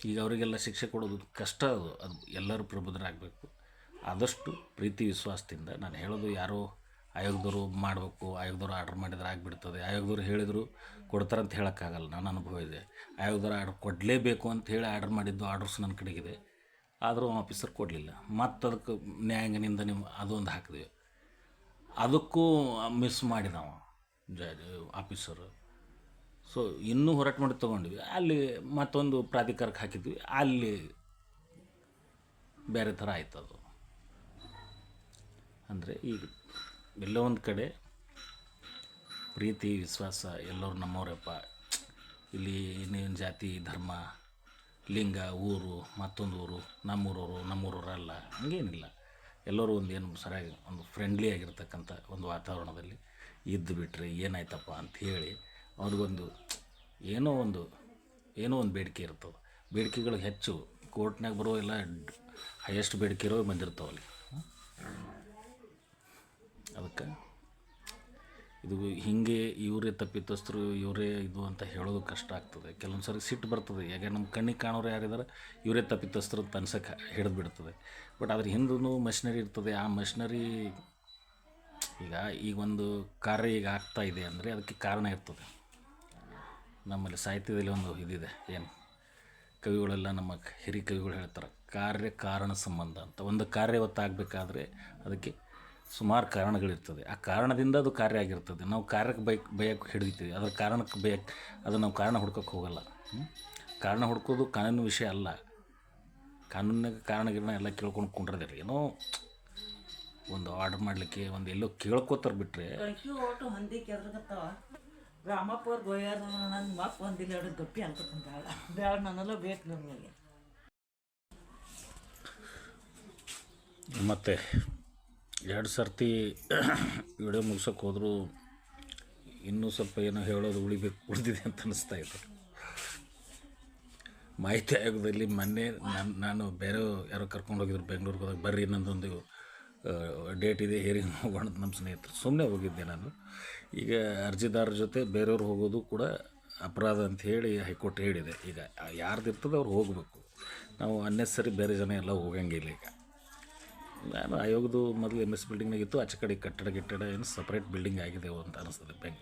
ಈಗ ಅವರಿಗೆಲ್ಲ ಶಿಕ್ಷೆ ಕೊಡೋದು ಕಷ್ಟ. ಅದು ಎಲ್ಲರೂ ಪ್ರಬುದ್ಧರಾಗಬೇಕು. ಆದಷ್ಟು ಪ್ರೀತಿ ವಿಶ್ವಾಸದಿಂದ ನಾನು ಹೇಳೋದು, ಯಾರೋ ಆಯೋಗದವರು ಮಾಡಬೇಕು, ಆಯೋಗದವರು ಆರ್ಡ್ರ್ ಮಾಡಿದ್ರೆ ಆಗಿಬಿಡ್ತದೆ, ಆಯೋಗದವ್ರು ಹೇಳಿದರು ಕೊಡ್ತಾರಂತ ಹೇಳೋಕ್ಕಾಗಲ್ಲ. ನನ್ನ ಅನುಭವ ಇದೆ. ಆಯೋಗದವ್ರು ಆರ್ಡ್ರ್ ಕೊಡಲೇಬೇಕು ಅಂತ ಹೇಳಿ ಆರ್ಡ್ರ್ ಮಾಡಿದ್ದು ಆರ್ಡ್ರಸ್ ನನ್ನ ಕಡೆಗಿದೆ. ಆದರೂ ಆಫೀಸರ್ ಕೊಡಲಿಲ್ಲ. ಮತ್ತು ಅದಕ್ಕೆ ನ್ಯಾಯಾಂಗನಿಂದ ಅದೊಂದು ಹಾಕಿದ್ವಿ. ಅದಕ್ಕೂ ಮಿಸ್ ಮಾಡಿ ನಾವು ಆಫೀಸರು. ಸೊ ಇನ್ನೂ ಹೋರಾಟ ಮಾಡಿ ತೊಗೊಂಡ್ವಿ. ಅಲ್ಲಿ ಮತ್ತೊಂದು ಪ್ರಾಧಿಕಾರಕ್ಕೆ ಹಾಕಿದ್ವಿ, ಅಲ್ಲಿ ಬೇರೆ ಥರ ಆಯ್ತು ಅದು. ಅಂದರೆ ಈಗ ಎಲ್ಲೋ ಒಂದು ಕಡೆ ಪ್ರೀತಿ ವಿಶ್ವಾಸ, ಎಲ್ಲರೂ ನಮ್ಮವರಪ್ಪ, ಇಲ್ಲಿ ಇನ್ನೇನು ಜಾತಿ ಧರ್ಮ ಲಿಂಗ ಊರು ಮತ್ತೊಂದು ಊರು ನಮ್ಮೂರವರಲ್ಲ ಹಂಗೇನಿಲ್ಲ. ಎಲ್ಲರೂ ಒಂದು ಏನು ಸರಿಯಾಗಿ ಒಂದು ಫ್ರೆಂಡ್ಲಿ ಆಗಿರ್ತಕ್ಕಂಥ ಒಂದು ವಾತಾವರಣದಲ್ಲಿ ಇದ್ದು ಬಿಟ್ಟರೆ ಏನಾಯ್ತಪ್ಪ ಅಂಥೇಳಿ ಅವ್ರಿಗೊಂದು ಏನೋ ಒಂದು ಬೇಡಿಕೆ ಇರ್ತದೆ. ಬೇಡಿಕೆಗಳು ಹೆಚ್ಚು ಕೋರ್ಟ್ನಾಗ ಬರೋ ಎಲ್ಲ ಹೈಯೆಸ್ಟ್ ಬೇಡಿಕೆ ಇರೋ ಬಂದಿರ್ತಾವಲ್ಲಿ. ಅದಕ್ಕೆ ಇದು ಹೀಗೆ ಇವರೇ ತಪ್ಪಿತಸ್ಥರು, ಇವರೇ ಇದು ಅಂತ ಹೇಳೋದು ಕಷ್ಟ ಆಗ್ತದೆ. ಕೆಲವೊಂದು ಸರಿ ಸಿಟ್ಟು ಬರ್ತದೆ. ಯಾಕೆ ನಮ್ಮ ಕಣ್ಣಿಗೆ ಕಾಣೋರು ಯಾರಿದ್ದಾರೆ ಇವರೇ ತಪ್ಪಿತಸ್ಥರು ಅಂತ ಅನ್ಸಕ್ಕೆ ಹಿಡಿದು ಬಿಡ್ತದೆ. ಬಟ್ ಅದ್ರ ಹಿಂದೂ ಮಷಿನರಿ ಇರ್ತದೆ. ಆ ಮಷಿನರಿ ಈಗ ಒಂದು ಕಾರ್ಯ ಈಗ ಆಗ್ತಾ ಇದೆ ಅಂದರೆ ಅದಕ್ಕೆ ಕಾರಣ ಇರ್ತದೆ. ನಮ್ಮಲ್ಲಿ ಸಾಹಿತ್ಯದಲ್ಲಿ ಒಂದು ಇದಿದೆ, ಏನು ಕವಿಗಳೆಲ್ಲ ನಮ್ಮ ಹಿರಿಯ ಕವಿಗಳು ಹೇಳ್ತಾರೆ, ಕಾರಣ ಸಂಬಂಧ ಅಂತ. ಒಂದು ಕಾರ್ಯ ಹೊತ್ತಾಗಬೇಕಾದ್ರೆ ಅದಕ್ಕೆ ಸುಮಾರು ಕಾರಣಗಳಿರ್ತದೆ. ಆ ಕಾರಣದಿಂದ ಅದು ಕಾರ್ಯ ಆಗಿರ್ತದೆ. ನಾವು ಕಾರ್ಯಕ್ಕೆ ಬಯಕ್ಕೆ ಹಿಡಿತೀವಿ, ಅದರ ಕಾರಣಕ್ಕೆ ಅದು ನಾವು ಕಾರಣ ಹುಡ್ಕೋಕ್ಕೆ ಹೋಗಲ್ಲ. ಕಾರಣ ಹುಡ್ಕೋದು ಕಾನೂನು ವಿಷಯ ಅಲ್ಲ. ಕಾನೂನಿನಾಗ ಕಾರಣಗಳನ್ನ ಎಲ್ಲ ಕೇಳ್ಕೊಂಡು ಕುಂಡ್ರದಿಲ್ಲ. ಏನೋ ಒಂದು ಆರ್ಡ್ರ್ ಮಾಡಲಿಕ್ಕೆ ಒಂದು ಎಲ್ಲೋ ಕೇಳ್ಕೋತಾರೆ ಬಿಟ್ಟರೆ ಒಟ್ಟು ಹಂದಿ ಕೆದ್ರಗತ್ತವ ರಾಮಪ್ಪವ್ರ ಗೋಯಾರ ನನ್ನ ಮಕ್ಕ ಒಂದಿಲ್ಲ ಎರಡು ಗಪ್ಪಿ ಅಂತಕೊಂಡಾಳ ಬೇಡ ನನ್ನೆಲ್ಲ ಬೇಕು ನಮಗೆ. ಮತ್ತು 2 ಸರ್ತಿ ವಿಡಿಯೋ ಮುಗ್ಸೋಕ್ಕೆ ಹೋದರೂ ಇನ್ನೂ ಸ್ವಲ್ಪ ಏನೋ ಹೇಳೋದು ಉಳಿದಿದೆ ಅಂತ ಅನ್ನಿಸ್ತಾ ಇದೆ. ಮಾಹಿತಿ ಆಯೋಗದಲ್ಲಿ ಮೊನ್ನೆ ನಾನು ಬೇರೆ ಯಾರೋ ಕರ್ಕೊಂಡು ಹೋಗಿದ್ರು ಬೆಂಗಳೂರಿಗೆ ಹೋದಾಗ, ಬರ್ರಿ ಇನ್ನೊಂದೊಂದು ಡೇಟ್ ಇದೆ ಹೇರಿಂಗ್ ಹೋಗೋಣ ನಮ್ಮ ಸ್ನೇಹಿತರು. ಸುಮ್ಮನೆ ಹೋಗಿದ್ದೆ ನಾನು. ಈಗ ಅರ್ಜಿದಾರರ ಜೊತೆ ಬೇರೆಯವ್ರು ಹೋಗೋದು ಕೂಡ ಅಪರಾಧ ಅಂತ ಹೇಳಿ ಹೈಕೋರ್ಟ್ ಹೇಳಿದೆ. ಈಗ ಯಾರ್ದು ಇರ್ತದೆ ಅವ್ರು ಹೋಗಬೇಕು. ನಾವು ಅನ್ನೆಸರಿ ಬೇರೆ ಜನ ಎಲ್ಲ ಹೋಗಂಗಿಲ್ಲ. ಈಗ ನಾನು ಆಯೋಗದು ಮೊದಲು MS ಬಿಲ್ಡಿಂಗ್ನಾಗಿತ್ತು, ಆಚೆ ಕಡೆ ಕಟ್ಟಡ ಏನು ಸಪ್ರೇಟ್ ಬಿಲ್ಡಿಂಗ್ ಆಗಿದೆ ಅಂತ ಅನ್ನಿಸ್ತದೆ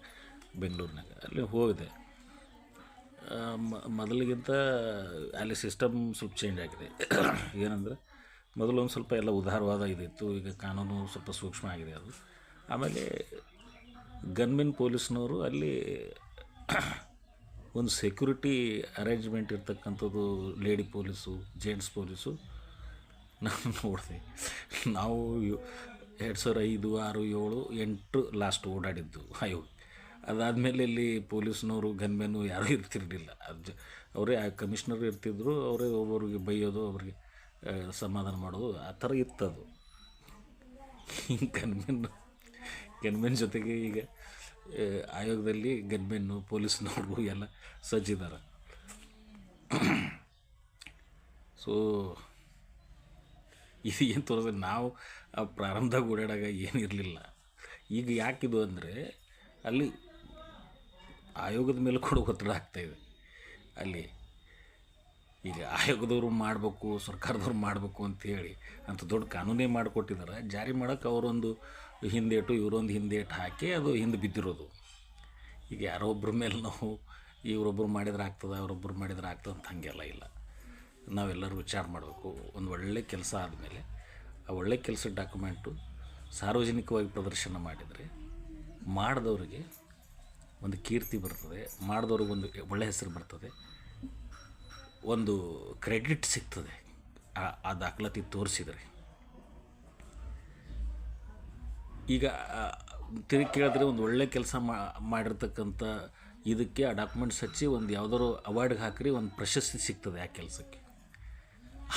ಬೆಂಗಳೂರಿನಾಗ. ಅಲ್ಲಿ ಹೋಗಿದೆ. ಮೊದಲಿಗಿಂತ ಅಲ್ಲಿ ಸಿಸ್ಟಮ್ ಸ್ವಲ್ಪ ಚೇಂಜ್ ಆಗಿದೆ. ಏನಂದರೆ ಮೊದಲು ಒಂದು ಸ್ವಲ್ಪ ಎಲ್ಲ ಉದಾರವಾದ ಇದಿತ್ತು. ಈಗ ಕಾನೂನು ಸ್ವಲ್ಪ ಸೂಕ್ಷ್ಮ ಆಗಿದೆ ಅದು. ಆಮೇಲೆ ಗನ್ಮೆನ್ ಪೊಲೀಸ್ನವರು ಅಲ್ಲಿ ಒಂದು ಸೆಕ್ಯೂರಿಟಿ ಅರೇಂಜ್ಮೆಂಟ್ ಇರ್ತಕ್ಕಂಥದ್ದು, ಲೇಡಿ ಪೊಲೀಸು ಜೆಂಟ್ಸ್ ಪೊಲೀಸು ನಾನು ನೋಡಿದೆ. ನಾವು 2005, 6, 7, 8 ಲಾಸ್ಟ್ ಓಡಾಡಿದ್ದು ಆಯೋಗ. ಅದಾದಮೇಲೆ ಇಲ್ಲಿ ಪೊಲೀಸ್ನವರು ಗನ್ಮೆನ್ನು ಯಾರೂ ಇರ್ತಿರಲಿಲ್ಲ. ಅವರೇ ಕಮಿಷ್ನರ್ ಇರ್ತಿದ್ರು. ಅವರೇ ಒಬ್ಬರಿಗೆ ಬೈಯೋದು, ಅವ್ರಿಗೆ ಸಮಾಧಾನ ಮಾಡೋದು, ಆ ಥರ ಇತ್ತದು. ಗನ್ಮೆನ್ ಜೊತೆಗೆ ಈಗ ಆಯೋಗದಲ್ಲಿ ಗನ್ಮೆನ್ನು ಪೊಲೀಸ್ನವರು ಎಲ್ಲ ಸಜ್ಜಿದ್ದಾರೆ. ಸೊ ಇದು ಏನು ತೋರಿಸಿದ್ರೆ ನಾವು ಪ್ರಾರಂಭದಾಗ ಓಡಾಡಾಗ ಏನಿರಲಿಲ್ಲ. ಈಗ ಯಾಕಿದು ಅಂದರೆ ಅಲ್ಲಿ ಆಯೋಗದ ಮೇಲೆ ಕೂಡ ಒತ್ತಡ ಆಗ್ತಾಯಿದೆ. ಅಲ್ಲಿ ಈಗ ಆಯೋಗದವರು ಮಾಡಬೇಕು, ಸರ್ಕಾರದವ್ರು ಮಾಡಬೇಕು ಅಂಥೇಳಿ ಅಂತ ದೊಡ್ಡ ಕಾನೂನೇ ಮಾಡಿಕೊಟ್ಟಿದ್ದಾರೆ. ಜಾರಿ ಮಾಡೋಕ್ಕೆ ಅವರೊಂದು ಹಿಂದೇಟು ಇವರೊಂದು ಹಿಂದೇಟು ಹಾಕಿ ಅದು ಹಿಂದೆ ಬಿದ್ದಿರೋದು. ಈಗ ಯಾರೋ ಒಬ್ಬರ ಮೇಲೆ ನಾವು ಇವರೊಬ್ಬರು ಮಾಡಿದ್ರೆ ಆಗ್ತದೆ, ಅವರೊಬ್ಬರು ಮಾಡಿದ್ರೆ ಆಗ್ತದೆ ಅಂತ ಹಾಗೆಲ್ಲ ಇಲ್ಲ. ನಾವೆಲ್ಲರೂ ವಿಚಾರ ಮಾಡಬೇಕು. ಒಂದು ಒಳ್ಳೆ ಕೆಲಸ ಆದಮೇಲೆ ಆ ಒಳ್ಳೆ ಕೆಲಸದ ಡಾಕ್ಯುಮೆಂಟು ಸಾರ್ವಜನಿಕವಾಗಿ ಪ್ರದರ್ಶನ ಮಾಡಿದರೆ ಮಾಡಿದವ್ರಿಗೆ ಒಂದು ಕೀರ್ತಿ ಬರ್ತದೆ, ಮಾಡಿದವ್ರಿಗೆ ಒಂದು ಒಳ್ಳೆಯ ಹೆಸರು ಬರ್ತದೆ, ಒಂದು ಕ್ರೆಡಿಟ್ ಸಿಗ್ತದೆ ಆ ದಾಖಲಾತಿ ತೋರಿಸಿದರೆ. ಈಗ ತಿರುಗಿ ಕೇಳಿದ್ರೆ ಒಂದು ಒಳ್ಳೆ ಕೆಲಸ ಮಾಡಿರ್ತಕ್ಕಂಥ ಇದಕ್ಕೆ ಆ ಡಾಕ್ಯುಮೆಂಟ್ಸ್ ಹಚ್ಚಿ ಒಂದು ಯಾವುದಾದ್ರು ಅವಾರ್ಡ್ಗೆ ಹಾಕಿರಿ, ಒಂದು ಪ್ರಶಸ್ತಿ ಸಿಗ್ತದೆ ಆ ಕೆಲಸಕ್ಕೆ.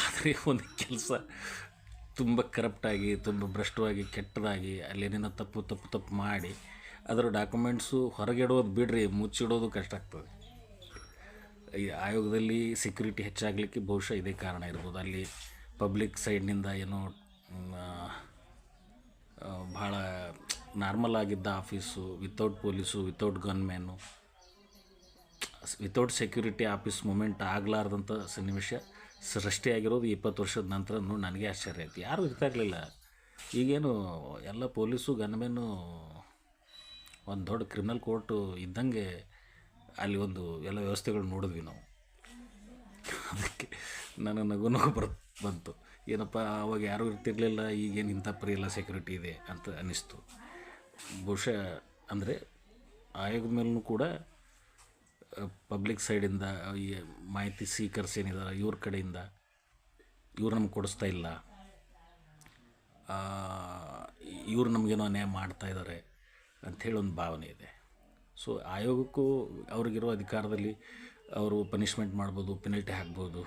ಆದರೆ ಒಂದು ಕೆಲಸ ತುಂಬ ಕರಪ್ಟಾಗಿ, ತುಂಬ ಭ್ರಷ್ಟವಾಗಿ, ಕೆಟ್ಟದಾಗಿ, ಅಲ್ಲೇನೇನೋ ತಪ್ಪು ಮಾಡಿ ಅದರ ಡಾಕ್ಯುಮೆಂಟ್ಸು ಹೊರಗಿಡೋದು ಬಿಡ್ರಿ, ಮುಚ್ಚಿಡೋದು ಕಷ್ಟ ಆಗ್ತದೆ. ಈ ಆಯೋಗದಲ್ಲಿ ಸೆಕ್ಯೂರಿಟಿ ಹೆಚ್ಚಾಗಲಿಕ್ಕೆ ಬಹುಶಃ ಇದೇ ಕಾರಣ ಇರ್ಬೋದು. ಅಲ್ಲಿ ಪಬ್ಲಿಕ್ ಸೈಡ್ನಿಂದ ಏನೋ ಭಾಳ ನಾರ್ಮಲ್ ಆಗಿದ್ದ office without police without gunman without security office movement ಆಗಲಾರ್ದಂಥ ಸನ್ನಿವೇಶ ಸೃಷ್ಟಿಯಾಗಿರೋದು 20 ವರ್ಷದ ನಂತರ ನನಗೆ ಆಶ್ಚರ್ಯ ಆಯ್ತು. ಯಾರೂ ಇರ್ತಾ ಇರಲಿಲ್ಲ. ಈಗೇನು ಎಲ್ಲ ಪೊಲೀಸು ಗನ್ಮ್ಯಾನು ಒಂದು ದೊಡ್ಡ ಕ್ರಿಮಿನಲ್ ಕೋರ್ಟು ಇದ್ದಂಗೆ ಅಲ್ಲಿ ಒಂದು ಎಲ್ಲ ವ್ಯವಸ್ಥೆಗಳು ನೋಡಿದ್ವಿ ನಾವು. ಅದಕ್ಕೆ ನನ್ನ ನಗು ಬಂತು. ಏನಪ್ಪ ಅವಾಗ ಯಾರೂ ಇರ್ತಿರ್ಲಿಲ್ಲ, ಈಗೇನು ಇಂಥ ಪರಿ ಎಲ್ಲ ಸೆಕ್ಯೂರಿಟಿ ಇದೆ ಅಂತ ಅನ್ನಿಸ್ತು. ಬಹುಶಃ ಅಂದರೆ ಆಯೋಗದ ಮೇಲೂ ಕೂಡ ಪಬ್ಲಿಕ್ ಸೈಡಿಂದ ಈ ಮಾಹಿತಿ ಸೀಕರ್ಸ್ ಏನಿದ್ದಾರೆ ಇವ್ರ ಕಡೆಯಿಂದ ಇವ್ರು ನಮ್ಗೆ ಕೊಡಿಸ್ತಾ ಇಲ್ಲ, ಇವ್ರು ನಮಗೇನೋ ಅನ್ಯಾಯ ಮಾಡ್ತಾಯಿದ್ದಾರೆ ಅಂಥೇಳಿ ಒಂದು ಭಾವನೆ ಇದೆ. ಸೊ ಆಯೋಗಕ್ಕೂ ಅವ್ರಿಗಿರೋ ಅಧಿಕಾರದಲ್ಲಿ ಅವರು ಪನಿಷ್ಮೆಂಟ್ ಮಾಡ್ಬೋದು, ಪೆನಲ್ಟಿ ಹಾಕ್ಬೋದು,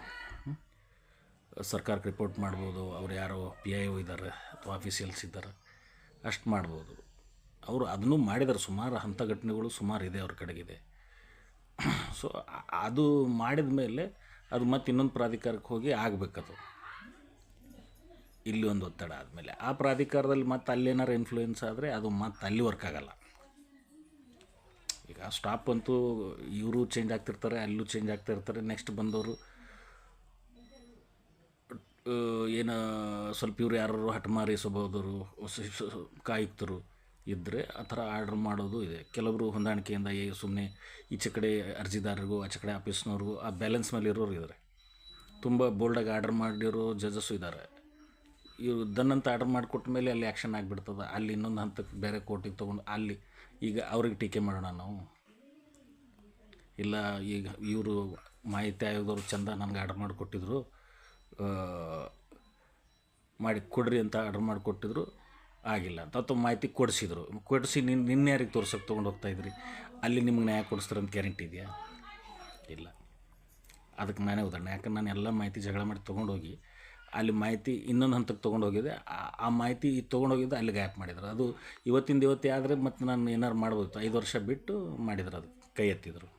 ಸರ್ಕಾರಕ್ಕೆ ರಿಪೋರ್ಟ್ ಮಾಡ್ಬೋದು, ಅವ್ರು ಯಾರೋ PIO ಇದ್ದಾರೆ ಅಥವಾ ಆಫೀಸಿಯಲ್ಸ್ ಇದ್ದಾರೆ ಅಷ್ಟು ಮಾಡ್ಬೋದು. ಅವರು ಅದನ್ನು ಮಾಡಿದ್ದಾರೆ. ಸುಮಾರು ಅಂಥ ಘಟನೆಗಳು ಸುಮಾರು ಇದೆ ಅವ್ರ ಕಡೆಗಿದೆ. ಸೊ ಅದು ಮಾಡಿದ ಮೇಲೆ ಅದು ಮತ್ತೆ ಇನ್ನೊಂದು ಪ್ರಾಧಿಕಾರಕ್ಕೆ ಹೋಗಿ ಆಗಬೇಕದು. ಇಲ್ಲಿ ಒಂದು ಒತ್ತಡ ಆದಮೇಲೆ ಆ ಪ್ರಾಧಿಕಾರದಲ್ಲಿ ಮತ್ತೆ ಅಲ್ಲೇನಾರು ಇನ್ಫ್ಲೂಯೆನ್ಸ್ ಆದರೆ ಅದು ಮತ್ತೆ ಅಲ್ಲಿ ವರ್ಕ್ ಆಗೋಲ್ಲ. ಈಗ ಸ್ಟಾಪ್ ಅಂತೂ ಇವರು ಚೇಂಜ್ ಆಗ್ತಿರ್ತಾರೆ, ಅಲ್ಲೂ ಚೇಂಜ್ ಆಗ್ತಾ ಇರ್ತಾರೆ. ನೆಕ್ಸ್ಟ್ ಬಂದವರು ಏನು ಸ್ವಲ್ಪ ಇವ್ರು ಯಾರು ಹಠಮಾರಿ ಸ್ವಭಾವದವರು ಕಾಯುಕ್ತರು ಇದ್ದರೆ ಆ ಥರ ಆರ್ಡ್ರ್ ಮಾಡೋದು ಇದೆ. ಕೆಲವರು ಹೊಂದಾಣಿಕೆಯಿಂದ ಸುಮ್ಮನೆ ಈಚೆ ಕಡೆ ಅರ್ಜಿದಾರರಿಗೂ ಆಚೆ ಕಡೆ ಆಫೀಸ್ನವ್ರಿಗೂ ಆ ಬ್ಯಾಲೆನ್ಸ್ ಮೇಲೆ ಇರೋರು ಇದ್ದಾರೆ. ತುಂಬ ಬೋಲ್ಡಾಗಿ ಆರ್ಡ್ರ್ ಮಾಡಿರೋ ಜಜಸ್ಸು ಇದ್ದಾರೆ. ಇವರು ದನ್ನಂತ ಆರ್ಡ್ರ್ ಮಾಡಿಕೊಟ್ಟ ಮೇಲೆ ಅಲ್ಲಿ ಆ್ಯಕ್ಷನ್ ಆಗಿಬಿಡ್ತದೆ. ಅಲ್ಲಿ ಇನ್ನೊಂದು ಹಂತಕ್ಕೆ ಬೇರೆ ಕೋರ್ಟಿಗೆ ತೊಗೊಂಡು ಅಲ್ಲಿ ಈಗ ಅವ್ರಿಗೆ ಟೀಕೆ ಮಾಡೋಣ ನಾವು. ಇಲ್ಲ ಈಗ ಇವರು ಮಾಹಿತಿ ಆಯೋಗದವ್ರು ಚಂದ ನನಗೆ ಆರ್ಡ್ರ್ ಮಾಡಿಕೊಟ್ಟಿದ್ರು, ಮಾಡಿ ಕೊಡ್ರಿ ಅಂತ ಆರ್ಡ್ರ್ ಮಾಡಿಕೊಟ್ಟಿದ್ರು, ಆಗಿಲ್ಲ ಅಂತ ಅಥವಾ ಮಾಹಿತಿ ಕೊಡಿಸಿ ನಿನ್ನೆ ಯಾರಿಗೆ ತೋರ್ಸೋಕೆ ತೊಗೊಂಡು ಹೋಗ್ತಾಯಿದ್ರಿ, ಅಲ್ಲಿ ನಿಮ್ಗೆ ನ್ಯಾಯ ಕೊಡಿಸ್ತಾರೆ ಅಂತ ಗ್ಯಾರಂಟಿ ಇದೆಯಾ? ಇಲ್ಲ. ಅದಕ್ಕೆ ನಾನೇ ಉದಾಹರಣೆ. ಯಾಕಂದ್ರೆ ನಾನು ಎಲ್ಲ ಮಾಹಿತಿ ಜಗಳ ಮಾಡಿ ತೊಗೊಂಡೋಗಿ ಅಲ್ಲಿ ಮಾಹಿತಿ ಇನ್ನೊಂದು ಹಂತಕ್ಕೆ ತೊಗೊಂಡೋಗಿದ್ದೆ. ಆ ಮಾಹಿತಿ ತೊಗೊಂಡೋಗಿದ್ದೆ ಅಲ್ಲಿ ಗ್ಯಾಪ್ ಮಾಡಿದ್ರು. ಅದು ಇವತ್ತೇ ಆದರೆ ಮತ್ತು ನಾನು ಏನಾರು ಮಾಡ್ಬೋದು. 5 ವರ್ಷ ಬಿಟ್ಟು ಮಾಡಿದ್ರು, ಅದು ಕೈ ಎತ್ತಿದ್ರು.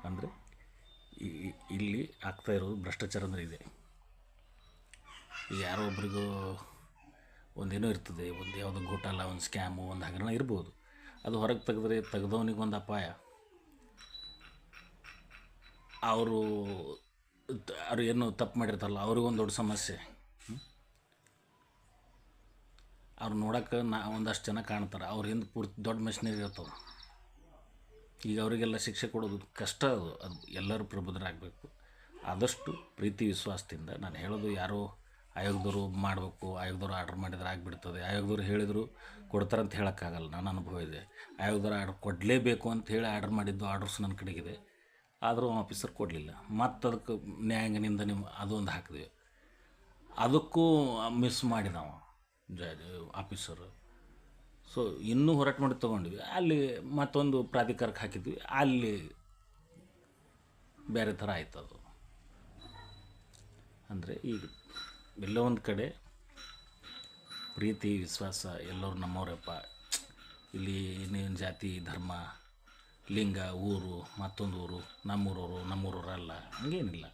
ಅಂದರೆ ಇಲ್ಲಿ ಆಗ್ತಾ ಇರೋದು ಭ್ರಷ್ಟಾಚಾರ ಅಂದರೆ ಇದೆ. ಈಗ ಯಾರೋ ಒಬ್ರಿಗೂ ಒಂದೇನೋ ಇರ್ತದೆ, ಒಂದು ಯಾವುದೋ ಘೋಟಾಲ, ಒಂದು ಸ್ಕ್ಯಾಮು, ಒಂದು ಹಗರಣ ಇರ್ಬೋದು. ಅದು ಹೊರಗೆ ತೆಗೆದವನಿಗೊಂದು ಅಪಾಯ. ಅವರು ಏನು ತಪ್ಪು ಮಾಡಿರ್ತಾರಲ್ಲ ಅವ್ರಿಗೊಂದು ದೊಡ್ಡ ಸಮಸ್ಯೆ. ಅವ್ರು ನೋಡೋಕೆ ಒಂದಷ್ಟು ಜನ ಕಾಣ್ತಾರೆ, ಅವ್ರ ಹಿಂದೆ ಪೂರ್ತಿ ದೊಡ್ಡ ಮೆಷಿನರಿ ಇರ್ತವೆ. ಈಗ ಅವರಿಗೆಲ್ಲ ಶಿಕ್ಷೆ ಕೊಡೋದು ಕಷ್ಟ. ಅದು ಎಲ್ಲರೂ ಪ್ರಬುದ್ಧರಾಗಬೇಕು. ಆದಷ್ಟು ಪ್ರೀತಿ ವಿಶ್ವಾಸದಿಂದ. ನಾನು ಹೇಳೋದು ಯಾರೋ ಆಯೋಗದವರು ಮಾಡಬೇಕು, ಆಯೋಗದವರು ಆರ್ಡ್ರ್ ಮಾಡಿದ್ರೆ ಆಗಿಬಿಡ್ತದೆ, ಆಯೋಗದವ್ರು ಹೇಳಿದರು ಕೊಡ್ತಾರಂತ ಹೇಳೋಕ್ಕಾಗಲ್ಲ. ನನ್ನ ಅನುಭವ ಇದೆ. ಆಯೋಗದವ್ರು ಆರ್ಡ್ರ್ ಕೊಡಲೇಬೇಕು ಅಂತ ಹೇಳಿ ಆರ್ಡ್ರ್ ಮಾಡಿದ್ದು ಆರ್ಡ್ರಸ್ ನನ್ನ ಕಡೆಗಿದೆ. ಆದರೂ ಆಫೀಸರ್ ಕೊಡಲಿಲ್ಲ. ಮತ್ತು ಅದಕ್ಕೆ ನ್ಯಾಯಾಂಗನಿಂದ ಅದೊಂದು ಹಾಕಿದ್ವಿ. ಅದಕ್ಕೂ ಮಿಸ್ ಮಾಡಿ ನಾವು ಆಫೀಸರು. ಸೊ ಇನ್ನೂ ಹೋರಾಟ ಮಾಡಿ ತೊಗೊಂಡ್ವಿ. ಅಲ್ಲಿ ಮತ್ತೊಂದು ಪ್ರಾಧಿಕಾರಕ್ಕೆ ಹಾಕಿದ್ವಿ, ಅಲ್ಲಿ ಬೇರೆ ಥರ ಆಯ್ತು ಅದು. ಅಂದರೆ ಈಗ ಎಲ್ಲೋ ಒಂದು ಕಡೆ ಪ್ರೀತಿ ವಿಶ್ವಾಸ, ಎಲ್ಲರೂ ನಮ್ಮವರಪ್ಪ, ಇಲ್ಲಿ ಇನ್ನೇನು ಜಾತಿ ಧರ್ಮ ಲಿಂಗ ಊರು ಮತ್ತೊಂದು ಊರು ನಮ್ಮೂರವರಲ್ಲ ಹಂಗೇನಿಲ್ಲ.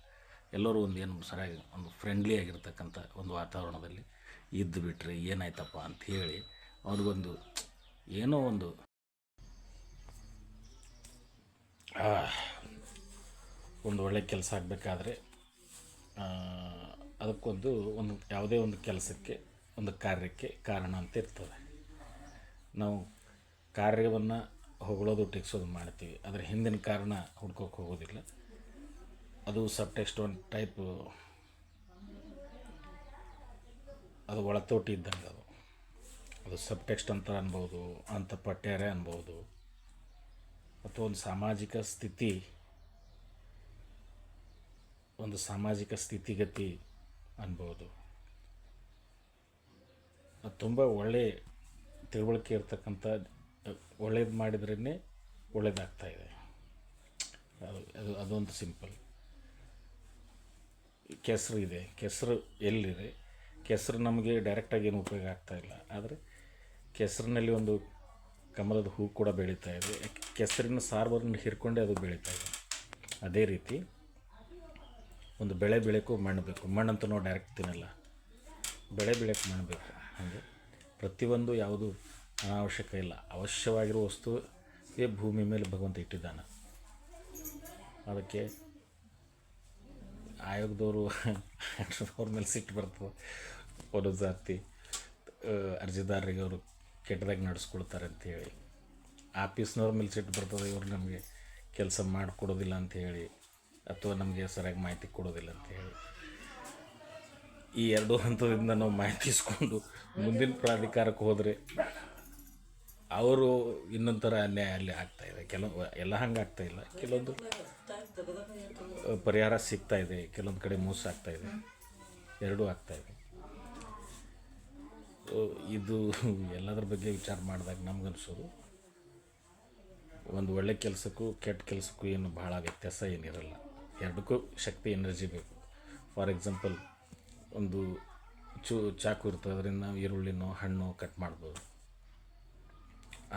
ಎಲ್ಲರೂ ಒಂದು ಏನು ಸರಿಯಾಗಿ ಒಂದು ಫ್ರೆಂಡ್ಲಿ ಆಗಿರ್ತಕ್ಕಂಥ ಒಂದು ವಾತಾವರಣದಲ್ಲಿ ಇದ್ದು ಬಿಟ್ಟರೆ ಏನಾಯ್ತಪ್ಪ ಅಂಥೇಳಿ ಅವ್ರಿಗೊಂದು ಏನೋ ಒಂದು ಒಳ್ಳೆ ಕೆಲಸ ಆಗಬೇಕಾದ್ರೆ ಅದಕ್ಕೊಂದು ಯಾವುದೇ ಒಂದು ಕೆಲಸಕ್ಕೆ ಒಂದು ಕಾರ್ಯಕ್ಕೆ ಕಾರಣ ಅಂತ ಇರ್ತದೆ. ನಾವು ಕಾರ್ಯವನ್ನು ಹೊಗಳೋದು ಟೆಕ್ಸೋದು ಮಾಡ್ತೀವಿ, ಅದರ ಹಿಂದಿನ ಕಾರಣ ಹುಡ್ಕೋಕೆ ಹೋಗೋದಿಲ್ಲ. ಅದು ಸಬ್ಟೆಕ್ಸ್ಟ್ ಒಂದು ಟೈಪು, ಅದು ಒಳತೋಟಿ ಇದ್ದಂಗೆ. ಅದು ಸಬ್ಟೆಕ್ಸ್ಟ್ ಅಂತ ಅನ್ಬೋದು, ಅಂತ ಪಠ್ಯಾರೆ ಅನ್ಬೋದು, ಅಥವಾ ಒಂದು ಸಾಮಾಜಿಕ ಸ್ಥಿತಿಗತಿ ಅನ್ಬೋದು. ಅದು ತುಂಬ ಒಳ್ಳೆಯ ತಿಳುವಳಿಕೆ ಇರ್ತಕ್ಕಂಥ, ಒಳ್ಳೇದು ಮಾಡಿದ್ರೇ ಒಳ್ಳೇದಾಗ್ತಾಯಿದೆ. ಅದೊಂದು ಸಿಂಪಲ್. ಕೆಸರು ಇದೆ, ಕೆಸರು ಎಲ್ಲಿದೆ, ಕೆಸರು ನಮಗೆ ಡೈರೆಕ್ಟಾಗಿ ಏನು ಉಪಯೋಗ ಆಗ್ತಾಯಿಲ್ಲ. ಆದರೆ ಕೆಸರಿನಲ್ಲಿ ಒಂದು ಕಮಲದ ಹೂ ಕೂಡ ಬೆಳೀತಾ ಇದೆ. ಕೆಸರಿನ ಸಾರವನ್ನು ಹಿರ್ಕೊಂಡೇ ಅದು ಬೆಳೀತಾ ಇದೆ. ಅದೇ ರೀತಿ ಒಂದು ಬೆಳೆ ಬೆಳೆಯೋಕ್ಕೂ ಮಣ್ಣು ಬೇಕು. ಮಣ್ಣಂತೂ ನಾವು ಡೈರೆಕ್ಟ್ ತಿನ್ನಲ್ಲ, ಬೆಳೆ ಬೆಳೆಯೋಕ್ಕೆ ಮಣ್ಣು ಬೇಕು. ಹಾಗೆ ಪ್ರತಿಯೊಂದು ಯಾವುದು ಅನಾವಶ್ಯಕ ಇಲ್ಲ, ಅವಶ್ಯವಾಗಿರೋ ವಸ್ತುವೇ ಭೂಮಿ ಮೇಲೆ ಭಗವಂತ ಇಟ್ಟಿದ್ದಾನೆ. ಅದಕ್ಕೆ ಆಯೋಗದವರು ಅವ್ರ ಮೇಲೆ ಸಿಟ್ಟು ಬರ್ತದೆ. ಒಂದೊಂದು ಸರ್ತಿ ಅರ್ಜಿದಾರರಿಗೆ ಅವರು ಕೆಟ್ಟದಾಗಿ ನಡೆಸ್ಕೊಳ್ತಾರೆ ಅಂಥೇಳಿ, ಆಫೀಸ್ನವ್ರ ಮೇಲೆ ಸಿಟ್ಟು ಬರ್ತದೆ, ಇವರು ನಮಗೆ ಕೆಲಸ ಮಾಡಿಕೊಡೋದಿಲ್ಲ ಅಂಥೇಳಿ, ಅಥವಾ ನಮಗೆ ಸರಿಯಾಗಿ ಮಾಹಿತಿ ಕೊಡೋದಿಲ್ಲ ಅಂಥೇಳಿ. ಈ ಎರಡು ಹಂತದಿಂದ ನಾವು ಮಾಹಿತಿ ಇಸ್ಕೊಂಡು ಮುಂದಿನ ಪ್ರಾಧಿಕಾರಕ್ಕೆ ಹೋದರೆ ಅವರು ಇನ್ನೊಂದು ಥರ ಅನ್ಯಾಯ ಅಲ್ಲಿ ಆಗ್ತಾಯಿದೆ. ಎಲ್ಲ ಹಂಗೆ ಆಗ್ತಾಯಿಲ್ಲ, ಕೆಲವೊಂದು ಪರಿಹಾರ ಸಿಗ್ತಾಯಿದೆ, ಕೆಲವೊಂದು ಕಡೆ ಮೋಸ ಆಗ್ತಾಯಿದೆ, ಎರಡೂ ಆಗ್ತಾಯಿದೆ. ಇದು ಎಲ್ಲದ್ರ ಬಗ್ಗೆ ವಿಚಾರ ಮಾಡಿದಾಗ ನಮ್ಗನ್ಸೋದು, ಒಂದು ಒಳ್ಳೆ ಕೆಲಸಕ್ಕೂ ಕೆಟ್ಟ ಕೆಲಸಕ್ಕೂ ಏನು ಭಾಳ ವ್ಯತ್ಯಾಸ ಏನಿರಲ್ಲ, ಎರಡಕ್ಕೂ ಶಕ್ತಿ ಎನರ್ಜಿ ಬೇಕು. ಫಾರ್ ಎಕ್ಸಾಂಪಲ್, ಒಂದು ಚಾಕು ಇರ್ತದೆ, ಅದರಿಂದ ನಾವು ಈರುಳ್ಳಿನೋ ಹಣ್ಣು ಕಟ್ ಮಾಡ್ಬೋದು,